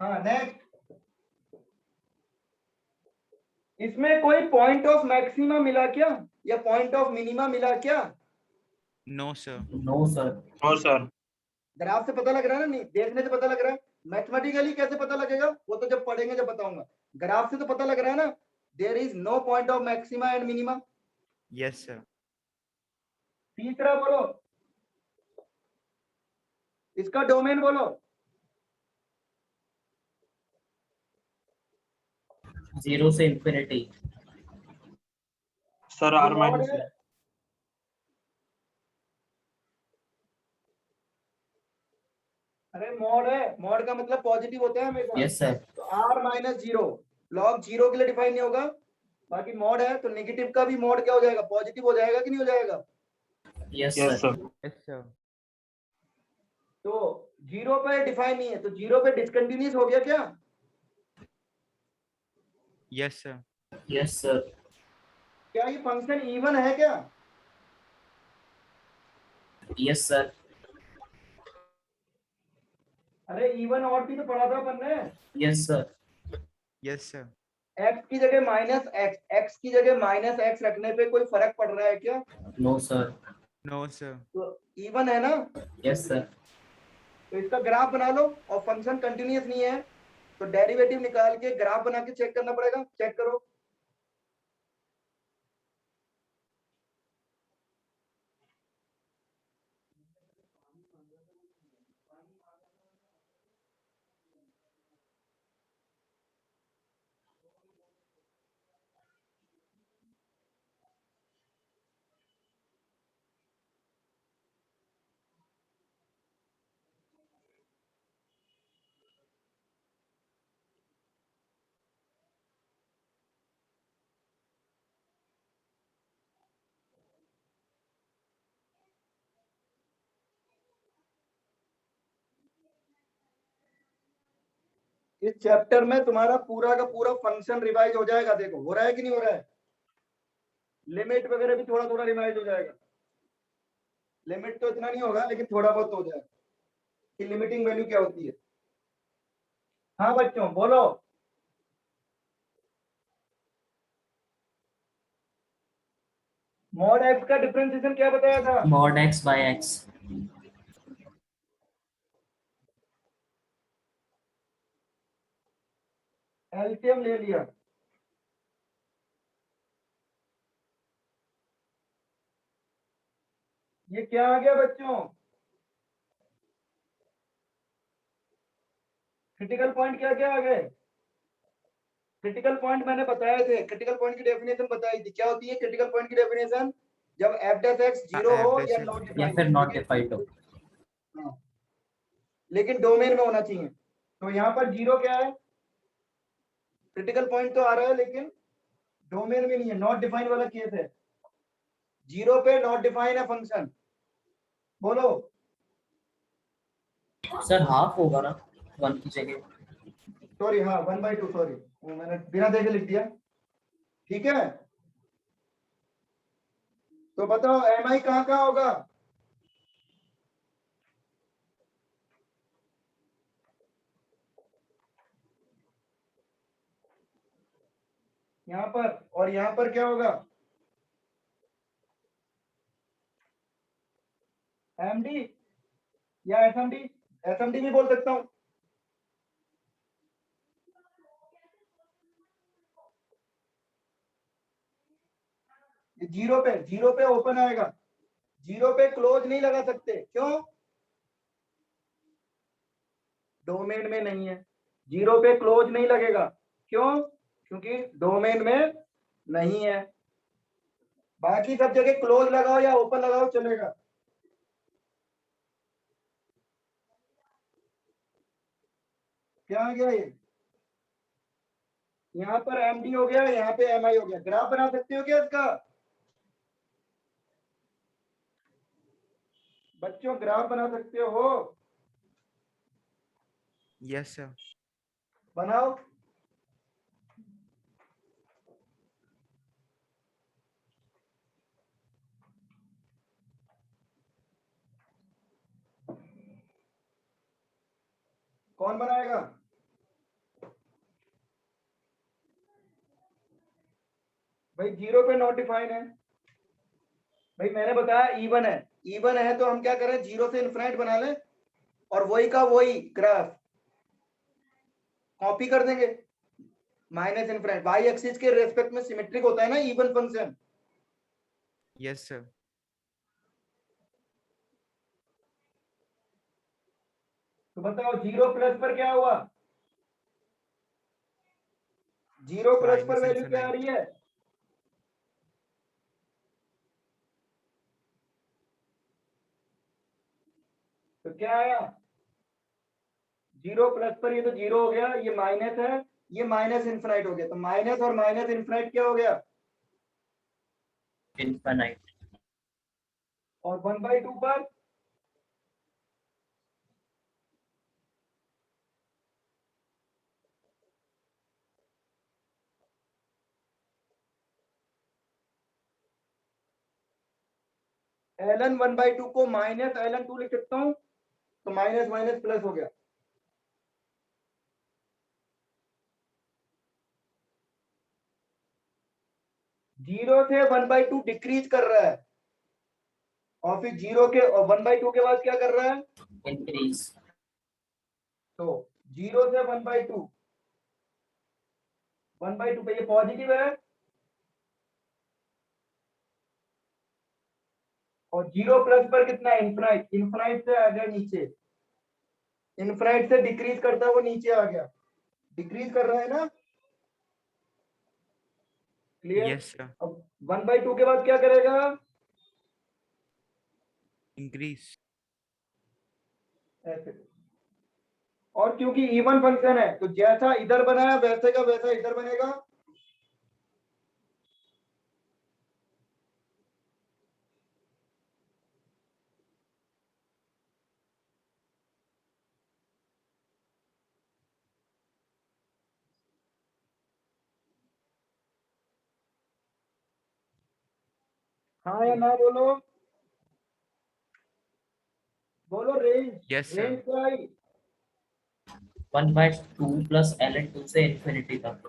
हाँ नेक्स्ट। इसमें कोई पॉइंट ऑफ मैक्सिमा मिला क्या, या पॉइंट ऑफ मिनिमा मिला क्या? No sir. No sir. No sir. Graph से पता लग रहा है ना, नहीं देखने से पता लग रहा है। मैथमेटिकली कैसे पता लगेगा, वो तो जब पढ़ेंगे जब बताऊंगा। ग्राफ से तो पता लग रहा है ना, there is no point of maxima and minima. Yes sir. तीसरा बोलो, इसका डोमेन बोलो। 0 से इंफिनिटी। सर ये आर मॉड माइनस है। अरे मॉड है, मॉड का मतलब पॉजिटिव होता है हमेशा। Yes sir. तो R minus zero, log zero के लिए डिफाइन नहीं होगा। बाकी मॉड है तो नेगेटिव का भी मॉड क्या हो जाएगा, पॉजिटिव हो जाएगा कि नहीं हो जाएगा। Yes yes sir. Sir. Yes sir. तो जीरो पे डिफाइन नहीं है, तो जीरो पे डिसकंटिन्यूस हो गया क्या? Yes sir. Yes sir. क्या ये फंक्शन इवन है क्या? Yes sir. अरे इवन और भी तो पढ़ा था अपन ने। Yes sir. Yes sir. X की जगह माइनस एक्स, एक्स की जगह माइनस एक्स रखने पे कोई फर्क पड़ रहा है क्या? No sir. No sir. तो इवन है ना। Yes sir. तो इसका ग्राफ बना लो, और फंक्शन कंटिन्यूअस नहीं है तो डेरिवेटिव निकाल के ग्राफ बना के चेक करना पड़ेगा, चेक करो। इस चैप्टर में तुम्हारा पूरा का पूरा फंक्शन रिवाइज हो जाएगा, देखो हो रहा है कि नहीं हो रहा है। लिमिट वगैरह भी थोड़ा थोड़ा रिवाइज हो जाएगा। लिमिट तो इतना नहीं होगा लेकिन थोड़ा बहुत हो जाएगा कि लिमिटिंग वैल्यू क्या होती है। हाँ बच्चों बोलो। मॉड एक्स का डिफरेंशिएशन क्या बताया था? Mod x by x. LCM ले लिया। ये क्या आ गया बच्चों, क्रिटिकल पॉइंट क्या क्या आ गए? क्रिटिकल पॉइंट मैंने बताए थे, क्रिटिकल पॉइंट की डेफिनेशन बताई थी, क्या होती है क्रिटिकल पॉइंट की डेफिनेशन? जब F dash x zero F हो डैश या एक्स नॉट या डिफाइंड फिर हो, नॉट डिफाइंड हो। हाँ, लेकिन डोमेन में होना चाहिए। तो यहाँ पर जीरो क्या है, क्रिटिकल पॉइंट तो आ रहा है लेकिन डोमेन में नहीं है, नॉट डिफाइंड वाला केस है। जीरो पे नॉट डिफाइन है फंक्शन, बोलो। सर हाफ होगा ना 1 की जगह। सॉरी हाँ 1/2, सॉरी वो मैंने बिना देखे लिख दिया, ठीक है। तो बताओ एम आई कहाँ कहाँ होगा? यहाँ पर, और यहाँ पर क्या होगा? एमडी या एसएमडी, एसएमडी भी बोल सकता हूँ। जीरो पे ओपन आएगा, जीरो पे क्लोज नहीं लगा सकते, क्यों? डोमेन में नहीं है, जीरो पे क्लोज नहीं लगेगा, क्यों? क्योंकि डोमेन में नहीं है। बाकी सब जगह क्लोज लगाओ या ओपन लगाओ चलेगा। क्या आ गया ये? यहाँ पर एमडी हो गया, यहाँ पे एमआई हो गया। ग्राफ बना सकते हो क्या इसका? बच्चों ग्राफ बना सकते हो? Yes sir. बनाओ। कौन बनाएगा? भाई जीरो पे नोटिफाइड है। भाई मैंने बताया इवन है, इवन है तो हम क्या करें, जीरो से इन्फिनाइट बना लें और वही का वही ग्राफ कॉपी कर देंगे। माइनस इन्फिनाइट वाई एक्सिस के रेस्पेक्ट में सिमेट्रिक होता है ना इवन फंक्शन। Yes sir. तो बताओ जीरो प्लस पर क्या हुआ? जीरो प्लस पर माइनस वैल्यू क्या आ रही है? तो क्या आया? जीरो प्लस पर ये तो जीरो हो गया, ये माइनस है, ये माइनस इन्फिनाइट हो गया। तो माइनस और माइनस इन्फिनाइट क्या हो गया? इनफाइनाइट। और 1/2 पर ln 1/2 को माइनस ln 2 लिख सकता हूं, तो माइनस माइनस प्लस हो गया। जीरो से 1/2 डिक्रीज कर रहा है और फिर जीरो के और 1/2 के बाद क्या कर रहा है? इंक्रीज। तो जीरो से 1/2, 1/2 पे ये पॉजिटिव है और जीरो प्लस पर कितना है? इन्फिनाइट, इन्फिनाइट से आ गया नीचे, इन्फिनाइट से डिक्रीज करता है वो नीचे आ गया, डिक्रीज कर रहा है ना? क्लियर? Yes sir. अब 1/2 के बाद क्या करेगा? इंक्रीज। ऐसे। और क्योंकि इवन फंक्शन है तो जैसा इधर बनाया वैसे का वैसा इधर बनेगा। हाँ या ना बोलो, बोलो रेंज। Yes range sir. क्या आई? 1/2 प्लस ln 2 से इंफिनिटी तक।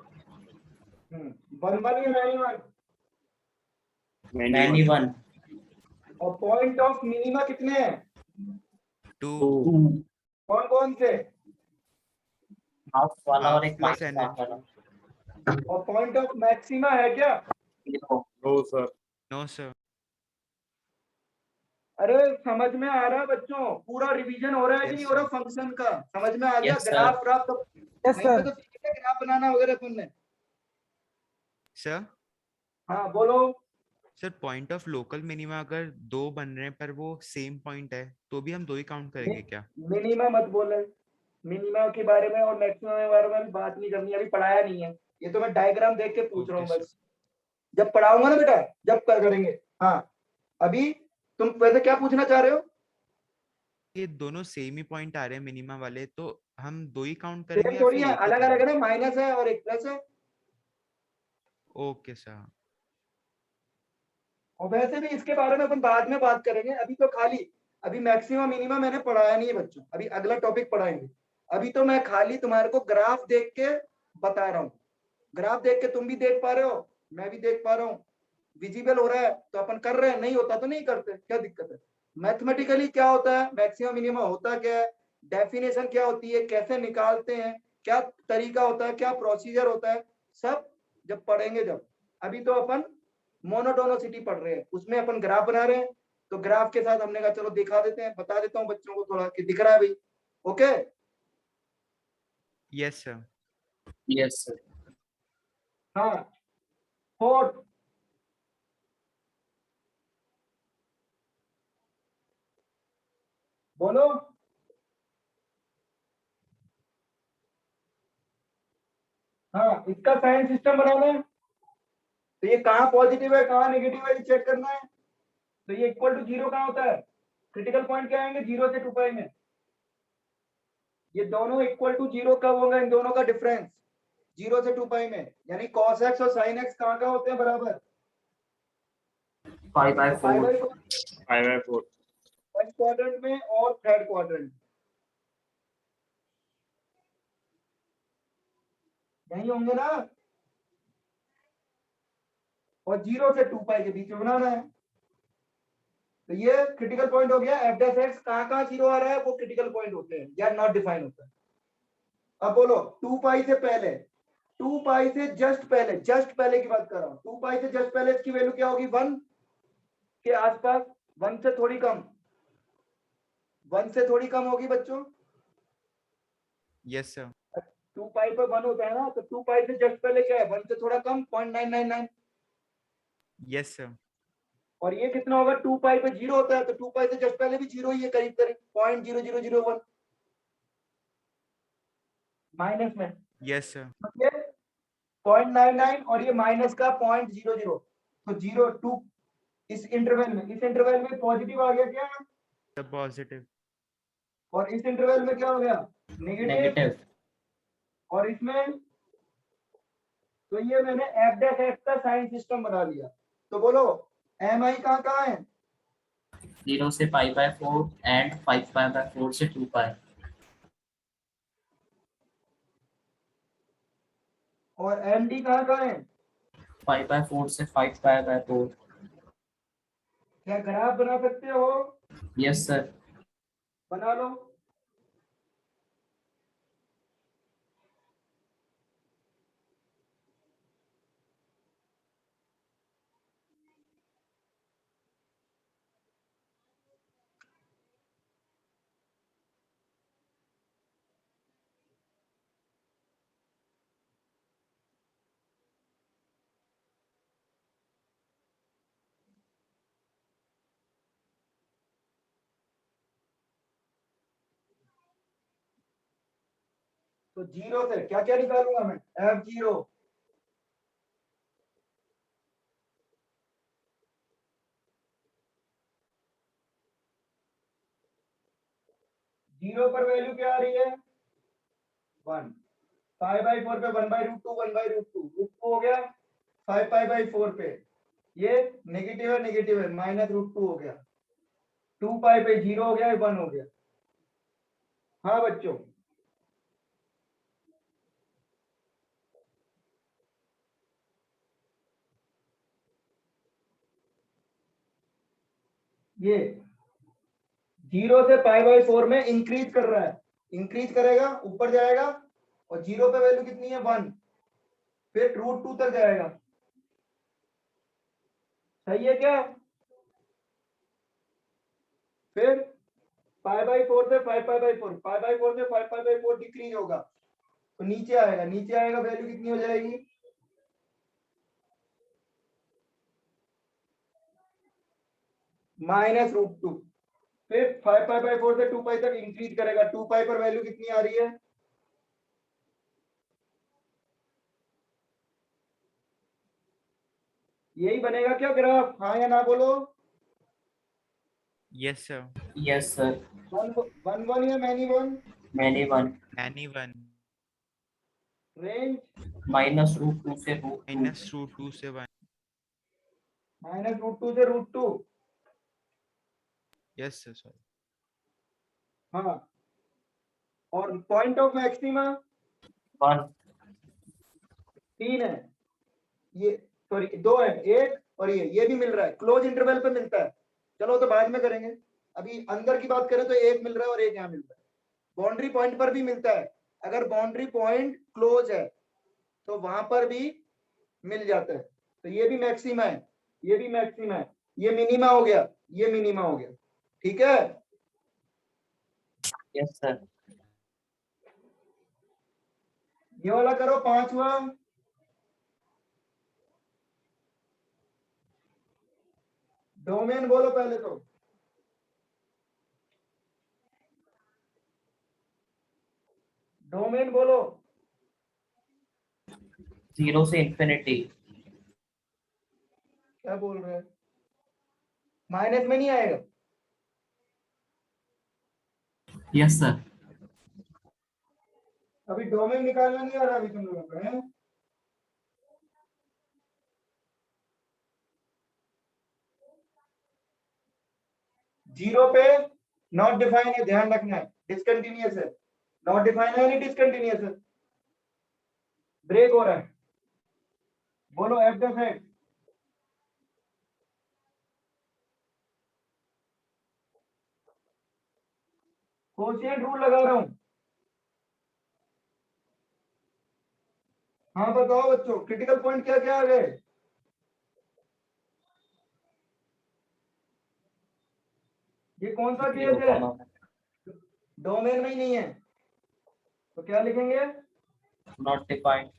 1/1 या 91? 91। और पॉइंट ऑफ मिनिमा कितने हैं? 2 2। कौन कौन से? हाफ वाला और हाफ एक प्लस माइनस हाफ वाला। और पॉइंट ऑफ मैक्सिमा है क्या? No sir. No sir. अरे समझ में आ रहा है बच्चों? पूरा रिवीजन हो रहा है कि नहीं यस हो रहा सर। फंक्शन का? समझ में आ गया? Yes, sir. ग्राफ ग्राफ तो यस वहीं पे सर। तो सीखे थे ग्राफ बनाना वगैरह तुमने। सर हाँ बोलो। Sir point of local minima अगर दो बन रहे हैं पर वो सेम पॉइंट है तो भी हम दो ही काउंट करेंगे क्या? मिनिमा मत बोले, मिनिमा के बारे में और मैक्सिमम के बारे में बात नहीं करनी, अभी पढ़ाया नहीं है ये, तो मैं डायग्राम देख के पूछ रहा ओके हूँ सर। बस। जब पढ़ाऊंगा ना बेटा जब कर करेंगे। हाँ अभी तुम वैसे क्या पूछना चाह रहे हो? ये दोनों सेम ही पॉइंट आ रहे हैं मिनिमा वाले, तो हम दो ही काउंट सेम करेंगे या थोड़ी फिर है, एक ही अलग अलग है करेंगे? ना, माइनस है और एक प्लस है। Okay sir. और वैसे भी इसके बारे में अपन बाद में बात करेंगे, अभी तो खाली अभी मैक्सिमम मिनिमम मैंने पढ़ाया नहीं है बच्चों, अभी अगला टॉपिक पढ़ाएंगे। अभी तो मैं खाली तुम्हारे को ग्राफ देख के बता रहा हूँ, ग्राफ देख के तुम भी देख पा रहे हो, मैं भी देख पा रहा हूँ, विजिबल हो रहा है तो अपन कर रहे हैं, नहीं होता तो नहीं करते, क्या दिक्कत है? मैथमेटिकली क्या होता है, मैक्सिमम मिनिमम होता क्या है, डेफिनेशन क्या होती है, कैसे निकालते हैं, क्या तरीका होता है, क्या प्रोसीजर होता है, सब जब पढ़ेंगे जब। अभी तो अपन मोनोटोनिसिटी पढ़ रहे हैं, उसमें अपन ग्राफ बना रहे हैं, तो ग्राफ के साथ हमने कहा चलो दिखा देते हैं, बता देता हूँ बच्चों को थोड़ा कि दिख रहा है भाई। Okay, yes sir. Yes sir. हाँ, फोर्थ, बोलो। हाँ, इसका साइन सिस्टम बनाना है, तो ये कहाँ पॉजिटिव है कहाँ नेगेटिव है ये चेक करना है। तो ये इक्वल टू जीरो कहाँ होता है, क्रिटिकल पॉइंट क्या आएंगे, 0 से 2 पाई में। ये दोनों इक्वल टू जीरो कब होगा, इन दोनों का डिफरेंस 0 से 2 पाई में, यानी cos x और sin x कहाँ कहाँ होते हैं बराबर, 5/4। 5/4 5/4 फर्स्ट क्वाड्रेंट में और थर्ड क्वाड्रेंट, यही होंगे ना, और 0 से 2 पाई के बीच में बनाना है। तो ये क्रिटिकल पॉइंट हो गया, एफ डैश एक्स कहाँ कहाँ जीरो आ रहा है वो क्रिटिकल पॉइंट होते हैं या नॉट डिफाइन होता है। अब बोलो 2 पाई से पहले, 2 पाई से जस्ट पहले की बात कर रहा हूँ, 2 पाई से जस्ट पहले इसकी वैल्यू क्या होगी, 1 के आसपास, 1 से थोड़ी कम, 1 से थोड़ी कम होगी बच्चों। Yes sir. 2 पाई पर 1 होता है ना, तो 2 पाई से जस्ट पहले क्या है, 1 से थोड़ा कम, 0.999। Yes sir. और ये कितना होगा, 2 पाई पे 0 होता है, तो 2 पाई से जस्ट पहले भी 0 ही है, करीब करीब 0.0001 माइनस में। Yes sir. ये 0.99 और ये माइनस का 0.00, तो 0 2 इस इंटरवल में पॉजिटिव आ गया क्या, सर पॉजिटिव। और इस इंटरवल में क्या हो गया, नेगेटिव। नेगेटिव। और इसमें, तो ये मैंने एफ डैश एक्स का साइन सिस्टम बना लिया। तो बोलो एम आई कहाँ कहाँ है, 0 से π/4 एंड 5/4 से 2 पाई। और एम डी कहाँ कहाँ है, 5/4 से 5π/4। क्या ग्राफ बना सकते हो, यस सर। बना लो। तो 0 से क्या क्या निकालूंगा मैं, F0, जीरो पर वैल्यू क्या आ रही है, 1, 5/4 पे 1/√2, 1/√2, √2 हो गया, 5π/4 पे ये नेगेटिव है -√2 हो गया, 2 पाई पे 0 हो गया, 1 हो गया। हाँ बच्चों, ये 0 से π/4 में इंक्रीज कर रहा है, इंक्रीज करेगा ऊपर जाएगा, और 0 पे वैल्यू कितनी है, 1, फिर √2 तक जाएगा। सही है क्या, फिर π/4 से 5π/4, π/4 से 5π/4 डिक्रीज होगा, तो नीचे आएगा, वैल्यू कितनी हो जाएगी, -√2, फिर 5π/4 से 2 पाई तक इंक्रीज करेगा, 2 पाई पर वैल्यू कितनी आ रही है, यही बनेगा क्या ग्राफ, हाँ या ना बोलो, यस सर। Yes sir. 1 या many 1, many 1। Any one. Range -√2 से √2। -√2 से 1। -√2 से √2, यस सर सॉरी। हाँ, और पॉइंट ऑफ मैक्सिमा 1। 3 है, ये सॉरी 2 है, 1 और ये भी मिल रहा है, क्लोज इंटरवल पे मिलता है, चलो तो बाद में करेंगे, अभी अंदर की बात करें तो 1 मिल रहा है और 1 यहाँ मिल रहा है। बाउंड्री पॉइंट पर भी मिलता है, अगर बाउंड्री पॉइंट क्लोज है तो वहां पर भी मिल जाता है, तो ये भी मैक्सिमा है, ये भी मैक्सिमा है, ये मिनिमा हो गया, ये मिनिमा हो गया, ठीक है। Yes sir. ये वाला करो पांचवा, डोमेन बोलो पहले तो, डोमेन बोलो। 0 से इंफिनिटी। क्या बोल रहे हैं, माइनस में नहीं आएगा? Yes sir. अभी डोमेन निकालना नहीं आ रहा अभी तुम लोगों को, है? जीरो पे नॉट डिफाइन है, ध्यान रखना है, डिसकंटिन्यूअस है, नॉट डिफाइन है नहीं डिसकंटिन्यूअस है, ब्रेक हो रहा है। बोलो F the set, quotient rule लगा रहा हूं। हाँ बताओ बच्चों, क्रिटिकल पॉइंट क्या क्या आ गए? ये कौन सा केस है? डोमेन में ही नहीं है, तो क्या लिखेंगे? Not defined.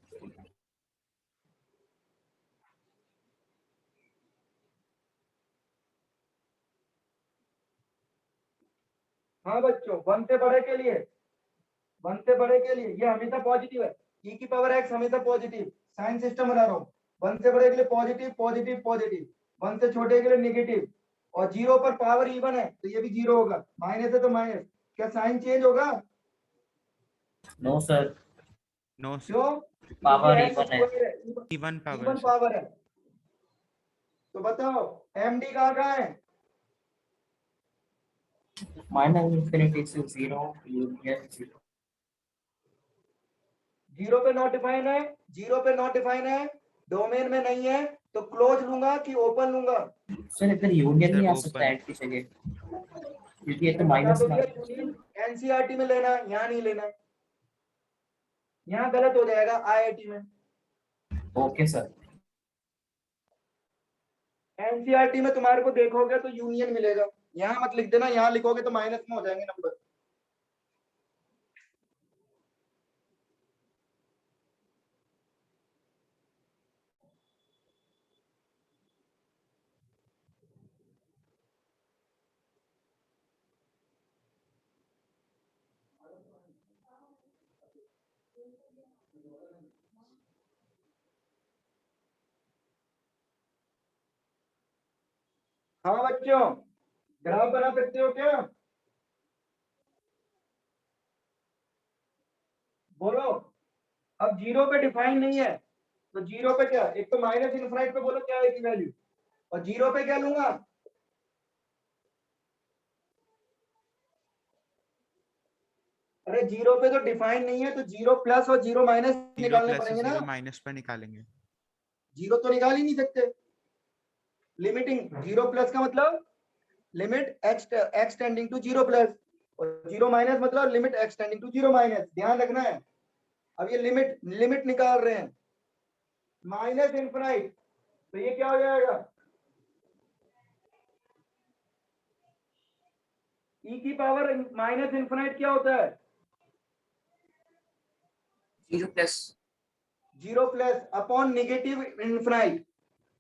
हाँ बच्चों, वन से बड़े के लिए, वन से बड़े के लिए ये हमेशा पॉजिटिव है, e की पावर x हमेशा पॉजिटिव, साइन सिस्टम बना रहा हूं। वन से बड़े के लिए पॉजिटिव पॉजिटिव पॉजिटिव, वन से छोटे के लिए नेगेटिव, और जीरो पर पावर इवन है तो ये भी जीरो होगा, माइनस है तो माइनस। क्या साइन चेंज होगा? No sir. नो क्यों? पावर क्योंकि इवन x है। स्क्वायर है, इवन पावर इवन पावर है। तो बताओ md कहाँ कहाँ है? माइनस इंफिनिटी से 0 यूनियन 0। जीरो पे नॉट डिफाइन है, जीरो पे नॉट डिफाइन है, डोमेन में नहीं है, तो क्लोज लूंगा कि ओपन लूंगा? सर इधर यूनियन सर नहीं आ ओपन। सकता ऐड की जगह, क्योंकि ये तो मैंने बता माइनस तो में दिया, आ- यूनियन एनसीईआरटी में लेना, यहाँ नहीं लेना, यहाँ गलत हो जाएगा आईआईटी में। Okay sir. एनसीईआरटी में तुम्हारे को देखोगे तो यूनियन मिलेगा, यहाँ मत लिख देना, यहाँ लिखोगे तो माइनस में हो जाएंगे नंबर। हाँ बच्चों, ग्राफ बना सकते हो क्या? बोलो। अब जीरो पे डिफाइन नहीं है, तो जीरो पे क्या, एक तो माइनस इनफाइनाइट पे बोलो क्या है की वैल्यू, और जीरो पे क्या लूंगा? अरे जीरो पे तो डिफाइन नहीं है, तो जीरो प्लस और जीरो माइनस जीरो निकालने प्लस पड़ेंगे ना। जीरो माइनस पर निकालेंगे। जीरो तो निकाल ही नहीं सकते, लिमिटिंग जीरो प्लस का मतलब limit x tending to zero plus, और जीरो माइनस मतलब limit x tending to zero minus, ध्यान रखना है। अब ये लिमिट लिमिट निकाल रहे हैं माइनस इनफिनाइट, तो ये क्या हो जाएगा? e की पावर माइनस इनफिनाइट क्या होता है? 0 plus zero plus upon negative infinite,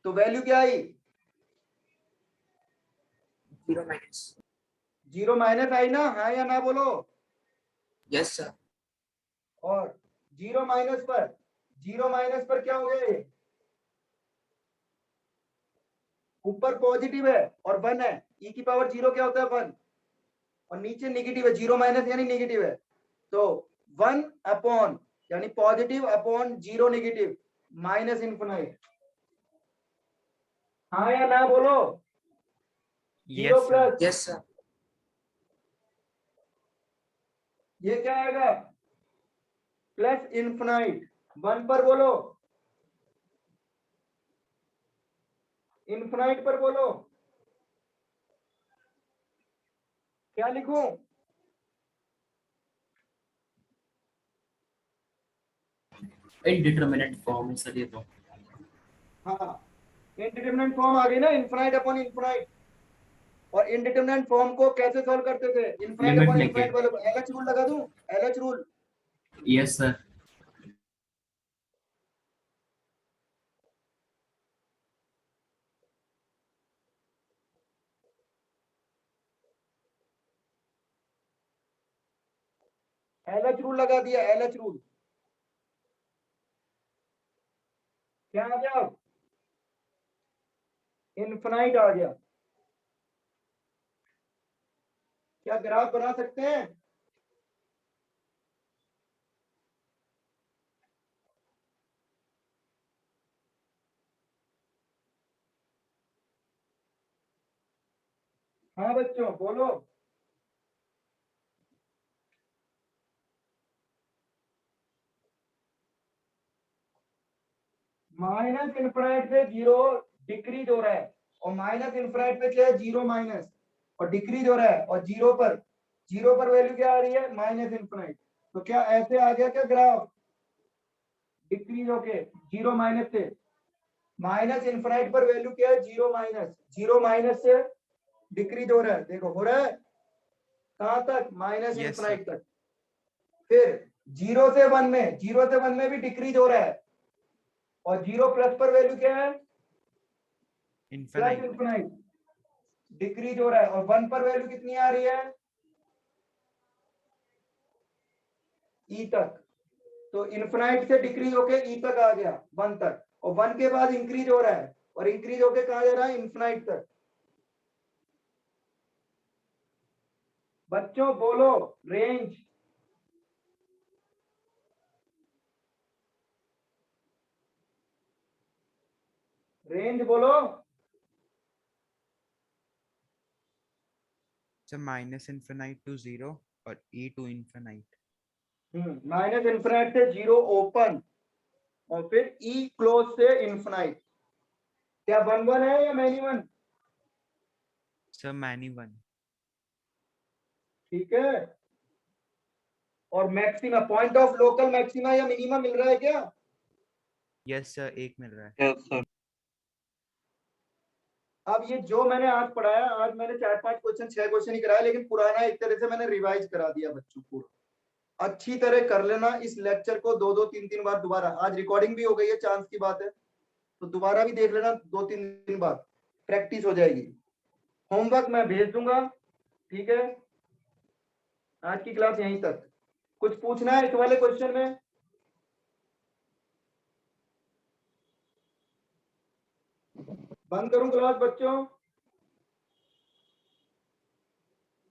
तो वैल्यू क्या आई? 0 माइनस। जीरो माइनस आई ना, हाँ या ना बोलो। Yes sir. और जीरो माइनस पर, जीरो माइनस पर क्या हो गया ये? ऊपर पॉजिटिव है और वन है, e की पावर जीरो क्या होता है? वन, और नीचे नेगेटिव है, जीरो माइनस यानी नेगेटिव है, तो वन अपॉन यानी positive upon zero negative minus infinite. हाँ या ना बोलो। Zero yes sir. Plus, yes sir. ये क्या आएगा? प्लस इनफिनाइट, वन पर बोलो, इनफिनाइट पर बोलो, क्या लिखूं? इनडिटरमिनेट फॉर्म है सर ये तो। हाँ, इनडिटरमिनेट फॉर्म आ गई ना, इनफाइनाइट अपॉन इनफाइनाइट। और इनडिटरमिनेट फॉर्म को कैसे सॉल्व करते थे? इनफाइनाइट Limit अपॉन लेके। इनफाइनाइट वाले एलएच रूल लगा दूं, LH rule. Yes, sir. LH rule लगा दिया, एलएच रूल। क्या आ गया? इनफाइनाइट आ गया। क्या ग्राफ बना सकते हैं? हाँ बच्चों बोलो। माइनस इनफाइनाइट से जीरो डिक्रीज हो रहा है, और माइनस इनफाइनाइट पे क्या है? जीरो माइनस, और डिक्रीज हो रहा है, और जीरो पर वैल्यू क्या आ रही है? Minus infinite. तो क्या ऐसे आ गया क्या ग्राफ? डिक्रीज होके जीरो माइनस से माइनस इनफाइनाइट पर वैल्यू क्या है? जीरो माइनस से डिक्रीज हो रहा है। देखो हो रहा है कहां तक? माइनस Yes, इनफाइनाइट तक। फिर जीरो से वन में भी डिक्रीज हो रहा है, और जीरो प्लस पर वैल्यू क्या है? Plus infinite. इनफाइनाइट, डिक्रीज हो रहा है, और वन पर वैल्यू कितनी आ रही है? ई तक। तो इनफाइनाइट से डिक्रीज होके ई तक आ गया, वन तक, और वन के बाद इंक्रीज हो रहा है, और इंक्रीज होके कहा जा रहा है? इनफाइनाइट तक। बच्चों बोलो रेंज। रेंज बोलो। सर माइनस इनफाइनाइट टू 0 और e to infinite. Minus infinite से जीरो ओपन, और फिर ई क्लोज से इनफाइनाइट। क्या वन वन है या many one? Sir many one. ठीक है। और maxima, point of local maxima या मिनिमा मिल रहा है क्या? यस सर, एक मिल रहा है। Yes, sir. अब ये जो मैंने आज पढ़ाया, आज मैंने 4-5 क्वेश्चन 6 क्वेश्चन ही कराया, लेकिन पुराना एक तरह से मैंने रिवाइज करा दिया बच्चों को। अच्छी तरह कर लेना इस लेक्चर को, 2-2 3-3 बार दोबारा। आज रिकॉर्डिंग भी हो गई है, चांस की बात है, तो दोबारा भी देख लेना 2-3 दिन बाद, प्रैक्टिस हो जाएगी। होमवर्क मैं भेज दूंगा, ठीक है। आज की क्लास यहीं तक। कुछ पूछना है इस वाले क्वेश्चन में? बंद करूं क्लास बच्चों?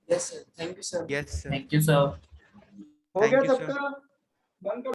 Yes, sir. Thank you, sir. Yes sir. Thank you, sir. हो Thank गया you, sir. सबका? बंद करो।